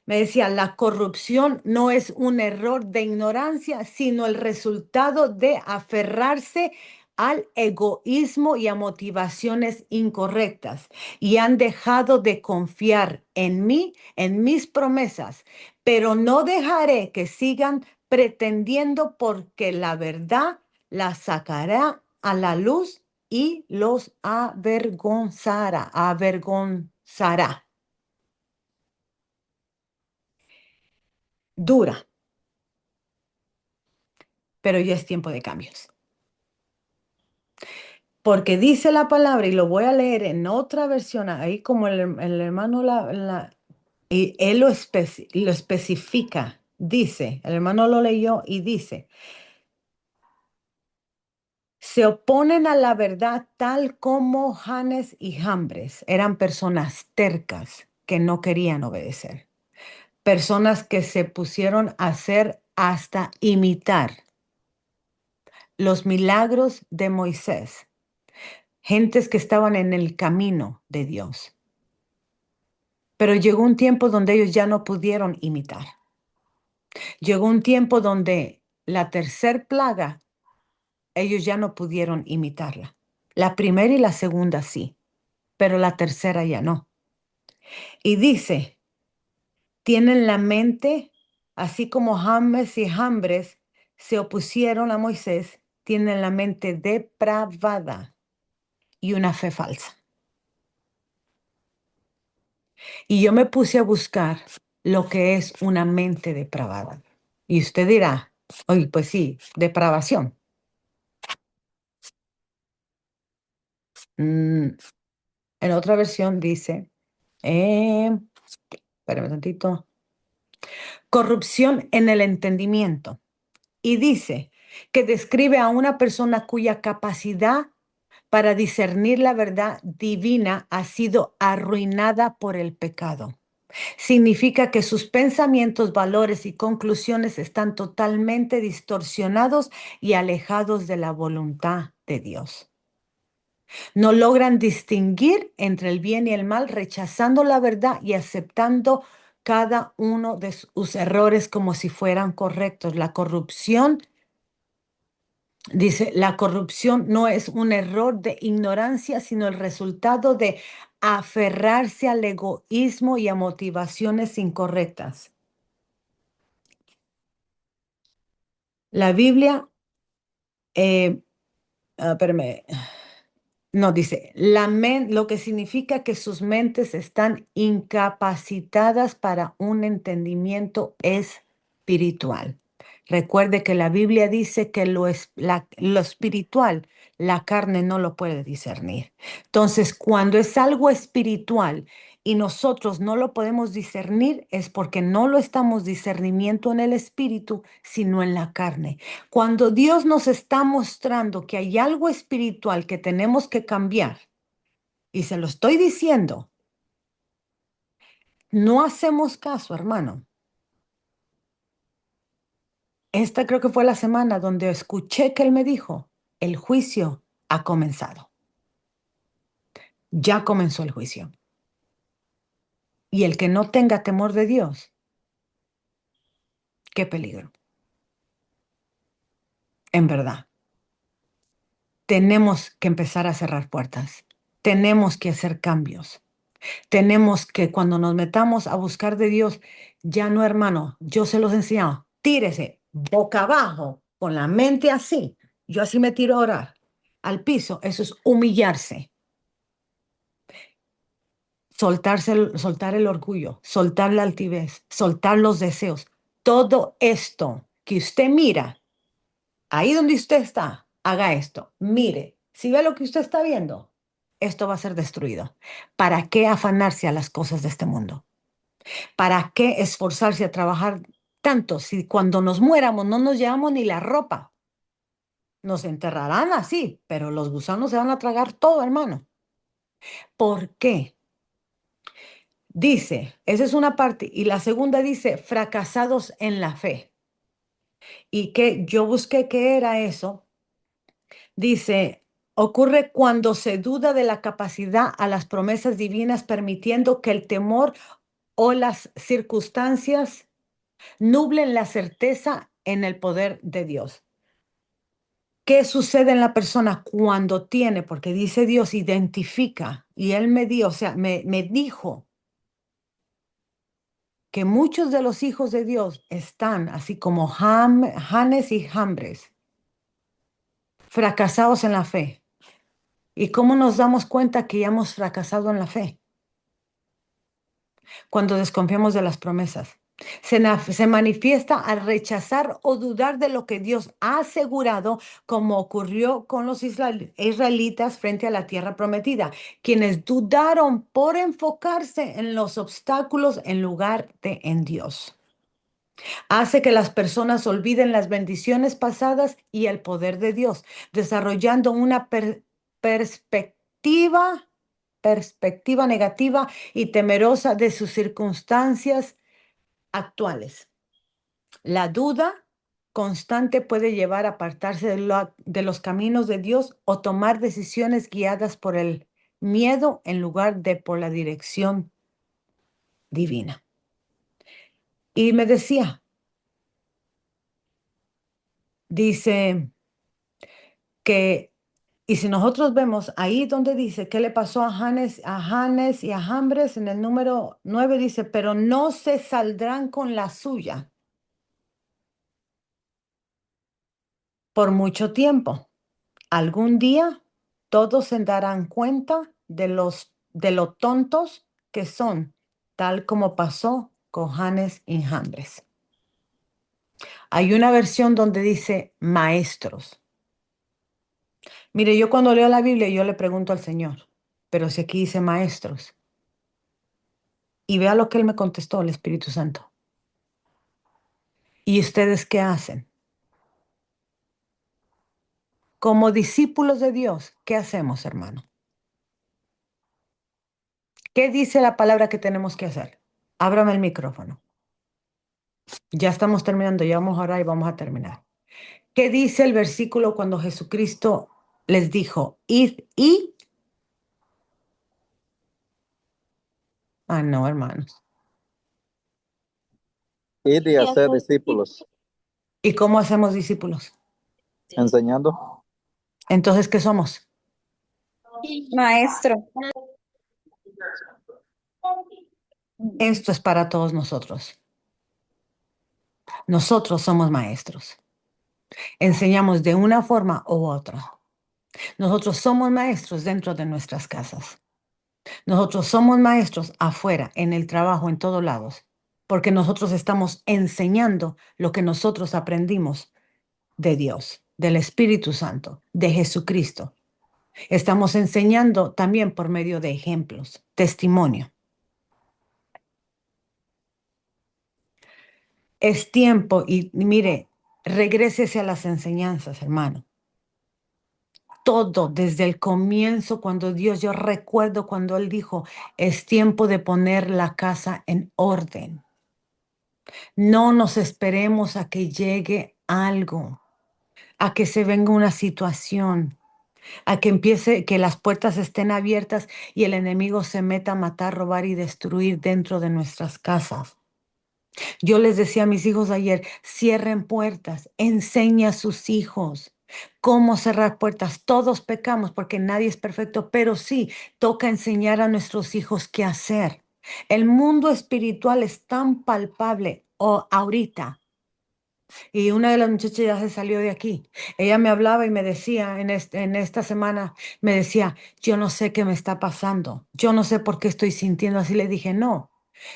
Me decía, la corrupción no es un error de ignorancia, sino el resultado de aferrarse al egoísmo y a motivaciones incorrectas. Y han dejado de confiar en mí, en mis promesas, pero no dejaré que sigan pretendiendo porque la verdad la sacará a la luz y los avergonzará. Dura, pero ya es tiempo de cambios. Porque dice la palabra, y lo voy a leer en otra versión, ahí como el hermano y él lo especifica, dice, el hermano lo leyó y dice, se oponen a la verdad tal como Janes y Jambres eran personas tercas que no querían obedecer, personas que se pusieron a hacer hasta imitar los milagros de Moisés. Gentes que estaban en el camino de Dios. Pero llegó un tiempo donde ellos ya no pudieron imitar. Llegó un tiempo donde la tercer plaga, ellos ya no pudieron imitarla. La primera y la segunda sí, pero la tercera ya no. Y dice, tienen la mente, así como James y Jambres se opusieron a Moisés, tienen la mente depravada y una fe falsa. Y yo me puse a buscar lo que es una mente depravada. Y usted dirá, oye, pues sí, depravación. En otra versión dice, espérame tantito, corrupción en el entendimiento. Y dice que describe a una persona cuya capacidad para discernir la verdad divina ha sido arruinada por el pecado. Significa que sus pensamientos, valores y conclusiones están totalmente distorsionados y alejados de la voluntad de Dios. No logran distinguir entre el bien y el mal, rechazando la verdad y aceptando cada uno de sus errores como si fueran correctos. La corrupción, dice, la corrupción no es un error de ignorancia, sino el resultado de aferrarse al egoísmo y a motivaciones incorrectas. La Biblia, espérame, no dice, lo que significa que sus mentes están incapacitadas para un entendimiento espiritual. Recuerde que la Biblia dice que lo espiritual, la carne no lo puede discernir. Entonces, cuando es algo espiritual y nosotros no lo podemos discernir, es porque no lo estamos discernimiento en el espíritu, sino en la carne. Cuando Dios nos está mostrando que hay algo espiritual que tenemos que cambiar, y se lo estoy diciendo, no hacemos caso, hermano. Esta creo que fue la semana donde escuché que él me dijo, el juicio ha comenzado. Ya comenzó el juicio. Y el que no tenga temor de Dios, qué peligro. En verdad. tenemos que empezar a cerrar puertas. Tenemos que hacer cambios. Tenemos que, cuando nos metamos a buscar de Dios, ya no, hermano, yo se los he enseñado, tírese boca abajo, con la mente así. Yo así me tiro a orar al piso. Eso es humillarse. Soltar el orgullo, soltar la altivez, soltar los deseos. Todo esto que usted mira, ahí donde usted está, haga esto. Mire, si ve lo que usted está viendo, esto va a ser destruido. ¿Para qué afanarse a las cosas de este mundo? ¿Para qué esforzarse a trabajar tanto si cuando nos muéramos no nos llevamos ni la ropa? Nos enterrarán así, pero los gusanos se van a tragar todo, hermano. ¿Por qué? Dice, esa es una parte, y la segunda dice, fracasados en la fe. Y que yo busqué qué era eso. Dice, ocurre cuando se duda de la capacidad a las promesas divinas, permitiendo que el temor o las circunstancias nublen la certeza en el poder de Dios. ¿Qué sucede en la persona cuando tiene? Porque dice Dios, identifica, y Él me dio, o sea, me dijo que muchos de los hijos de Dios están así como Janes y Jambres, fracasados en la fe. ¿Y cómo nos damos cuenta que ya hemos fracasado en la fe? Cuando desconfiamos de las promesas. Se manifiesta al rechazar o dudar de lo que Dios ha asegurado, como ocurrió con los israelitas frente a la tierra prometida, quienes dudaron por enfocarse en los obstáculos en lugar de en Dios. Hace que las personas olviden las bendiciones pasadas y el poder de Dios, desarrollando una perspectiva negativa y temerosa de sus circunstancias actuales. La duda constante puede llevar a apartarse de los caminos de Dios o tomar decisiones guiadas por el miedo en lugar de por la dirección divina. Y me decía, dice que, y si nosotros vemos ahí donde dice qué le pasó a Janes y a Jambres, en el número 9 dice, pero no se saldrán con la suya por mucho tiempo. Algún día todos se darán cuenta de lo tontos que son, tal como pasó con Janes y Jambres. Hay una versión donde dice maestros. Mire, yo cuando leo la Biblia, yo le pregunto al Señor, pero si aquí dice maestros, y vea lo que Él me contestó, el Espíritu Santo. ¿Y ustedes qué hacen? Como discípulos de Dios, ¿qué hacemos, hermano? ¿Qué dice la palabra que tenemos que hacer? Ábrame el micrófono. Ya estamos terminando, ya vamos a orar y vamos a terminar. ¿Qué dice el versículo cuando Jesucristo les dijo, id y... Ah, no, hermanos. Ir y hacer discípulos, ¿Y cómo hacemos discípulos? enseñando. Entonces, ¿qué somos? Maestro. Esto es para todos nosotros. Nosotros somos maestros. Enseñamos de una forma u otra. Nosotros somos maestros dentro de nuestras casas. Nosotros somos maestros afuera, en el trabajo, en todos lados, porque nosotros estamos enseñando lo que nosotros aprendimos de Dios, del Espíritu Santo, de Jesucristo. Estamos enseñando también por medio de ejemplos, testimonio. Es tiempo y mire, regrésese a las enseñanzas, hermano. Todo desde el comienzo, cuando Dios, yo recuerdo cuando Él dijo, es tiempo de poner la casa en orden. No nos esperemos a que llegue algo, a que se venga una situación, a que empiece, que las puertas estén abiertas y el enemigo se meta a matar, robar y destruir dentro de nuestras casas. Yo les decía a mis hijos ayer, cierren puertas, enseña a sus hijos. cómo cerrar puertas. Todos pecamos porque nadie es perfecto, pero sí toca enseñar a nuestros hijos qué hacer. El mundo espiritual es tan palpable ahorita. Y una de las muchachas ya se salió de aquí. Ella me hablaba y me decía en esta semana, me decía, yo no sé qué me está pasando. Yo no sé por qué estoy sintiendo así. Le dije, no.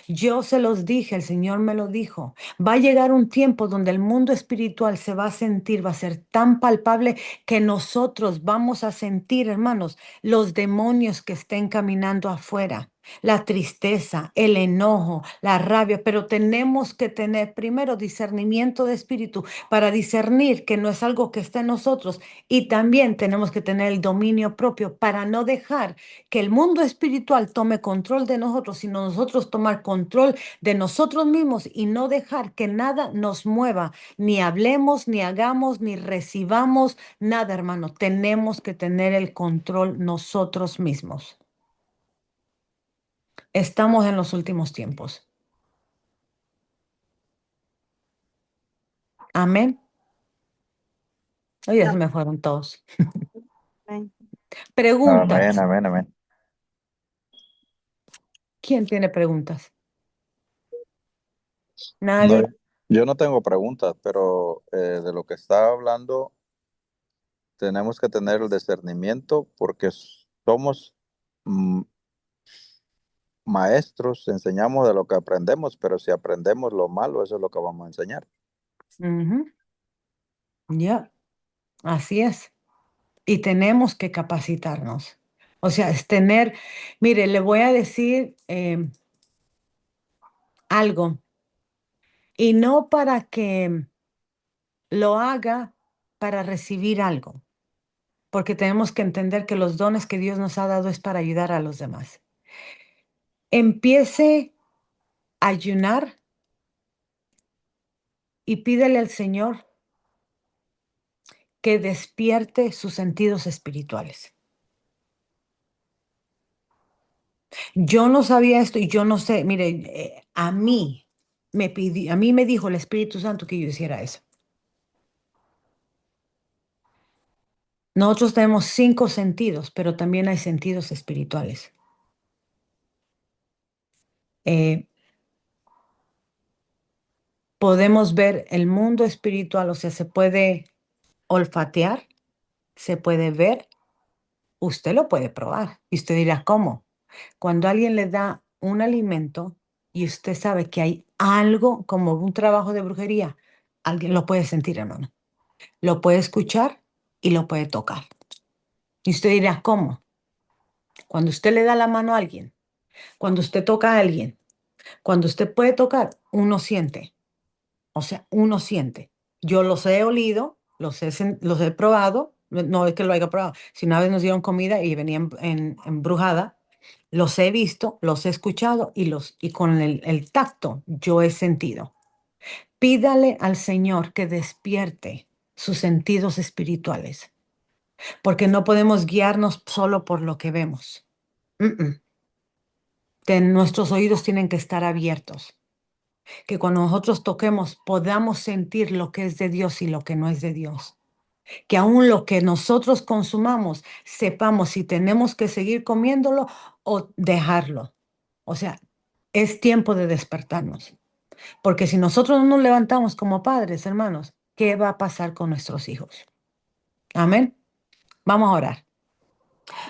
Yo se los dije, el Señor me lo dijo. Va a llegar un tiempo donde el mundo espiritual se va a sentir, va a ser tan palpable que nosotros vamos a sentir, hermanos, los demonios que estén caminando afuera, la tristeza, el enojo, la rabia, pero tenemos que tener primero discernimiento de espíritu para discernir que no es algo que está en nosotros y también tenemos que tener el dominio propio para no dejar que el mundo espiritual tome control de nosotros, sino nosotros tomar control de nosotros mismos y no dejar que nada nos mueva, ni hablemos, ni hagamos, ni recibamos nada, hermano. Tenemos que tener el control nosotros mismos. Estamos en los últimos tiempos. Amén. Oye, ya se me fueron todos. Amén. Preguntas. Amén, amén, amén. ¿Quién tiene preguntas? No, Nadie. yo no tengo preguntas, pero de lo que está hablando, tenemos que tener el discernimiento porque somos mm, maestros, enseñamos de lo que aprendemos, pero si aprendemos lo malo, eso es lo que vamos a enseñar. Ujú. Ya, así es. Y tenemos que capacitarnos. O sea, es tener, mire, le voy a decir algo, y no para que lo haga para recibir algo, porque tenemos que entender que los dones que Dios nos ha dado es para ayudar a los demás. Empiece a ayunar y pídele al Señor que despierte sus sentidos espirituales. Yo no sabía esto y yo no sé, mire, a mí me dijo el Espíritu Santo que yo hiciera eso. Nosotros tenemos 5 sentidos, pero también hay sentidos espirituales. Eh, Podemos ver el mundo espiritual, o sea, se puede olfatear, se puede ver, usted lo puede probar. Y usted dirá, ¿cómo? Cuando alguien le da un alimento y usted sabe que hay algo como un trabajo de brujería, alguien lo puede sentir, hermano. Lo puede escuchar y lo puede tocar. Y usted dirá, ¿cómo? Cuando usted le da la mano a alguien, cuando usted toca a alguien, cuando usted puede tocar, uno siente. O sea, uno siente. Yo los he olido, los he probado, no es que lo haya probado, si una vez nos dieron comida y venía embrujada, los he visto, los he escuchado y con el tacto yo he sentido. Pídale al Señor que despierte sus sentidos espirituales, porque no podemos guiarnos solo por lo que vemos. Mm-mm. Nuestros oídos tienen que estar abiertos, que cuando nosotros toquemos podamos sentir lo que es de Dios y lo que no es de Dios. Que aún lo que nosotros consumamos, sepamos si tenemos que seguir comiéndolo o dejarlo. O sea, es tiempo de despertarnos. Porque si nosotros no nos levantamos como padres, hermanos, ¿qué va a pasar con nuestros hijos? Amén. Vamos a orar.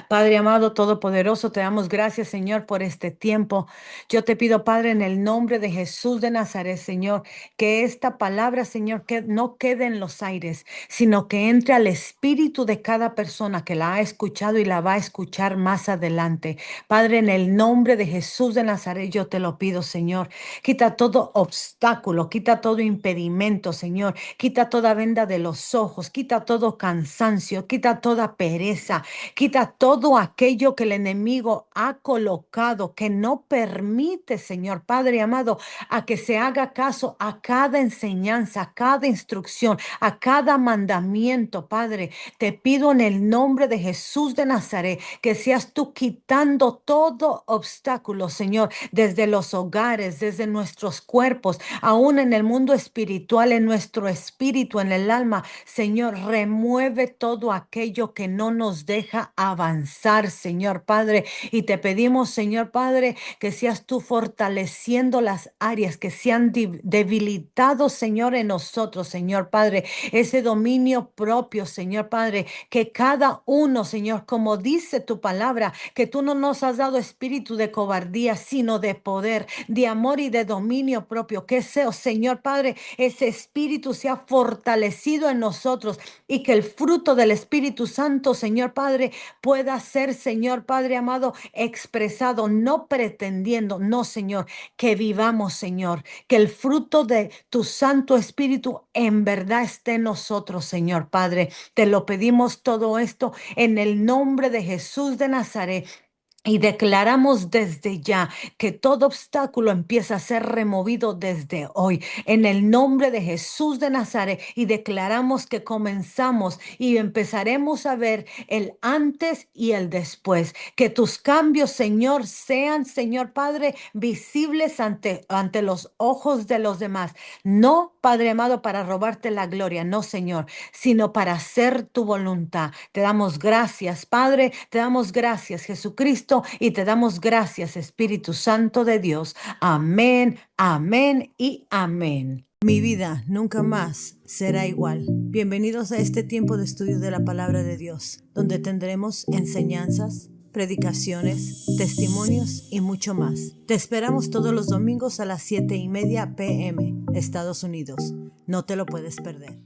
Padre amado, todopoderoso, te damos gracias, Señor, por este tiempo. Yo te pido, Padre, en el nombre de Jesús de Nazaret, Señor, que esta palabra, Señor, que no quede en los aires, sino que entre al espíritu de cada persona que la ha escuchado y la va a escuchar más adelante. Padre, en el nombre de Jesús de Nazaret, yo te lo pido, Señor. Quita todo obstáculo, quita todo impedimento, Señor. Quita toda venda de los ojos, quita todo cansancio, quita toda pereza, quita todo todo aquello que el enemigo ha colocado, que no permite, Señor Padre amado, a que se haga caso a cada enseñanza, a cada instrucción, a cada mandamiento, Padre. Te pido en el nombre de Jesús de Nazaret que seas tú quitando todo obstáculo, Señor, desde los hogares, desde nuestros cuerpos, aún en el mundo espiritual, en nuestro espíritu, en el alma. Señor, remueve todo aquello que no nos deja avanzar, Señor Padre. Y te pedimos, Señor Padre, que seas tú fortaleciendo las áreas que se han debilitado, Señor, en nosotros, Señor Padre. Ese dominio propio, Señor Padre, que cada uno, Señor, como dice tu palabra, que tú no nos has dado espíritu de cobardía, sino de poder, de amor y de dominio propio. Que ese, Señor Padre, ese espíritu sea fortalecido en nosotros y que el fruto del Espíritu Santo, Señor Padre, pueda ser, Señor Padre amado, expresado, no pretendiendo, no, Señor, que vivamos, Señor, que el fruto de tu Santo Espíritu en verdad esté en nosotros, Señor Padre. Te lo pedimos todo esto en el nombre de Jesús de Nazaret. Y declaramos desde ya que todo obstáculo empieza a ser removido desde hoy, en el nombre de Jesús de Nazaret. Y declaramos que comenzamos y empezaremos a ver el antes y el después. Que tus cambios, Señor, sean, Señor Padre, visibles ante los ojos de los demás. No, Padre amado, para robarte la gloria, no, Señor, sino para hacer tu voluntad. Te damos gracias, Padre, te damos gracias, Jesucristo, y te damos gracias, Espíritu Santo de Dios. Amén, amén y amén. Mi vida nunca más será igual. Bienvenidos a este tiempo de estudio de la palabra de Dios, donde tendremos enseñanzas, predicaciones, testimonios y mucho más. Te esperamos todos los domingos a las 7:30 p.m. Estados Unidos. No te lo puedes perder.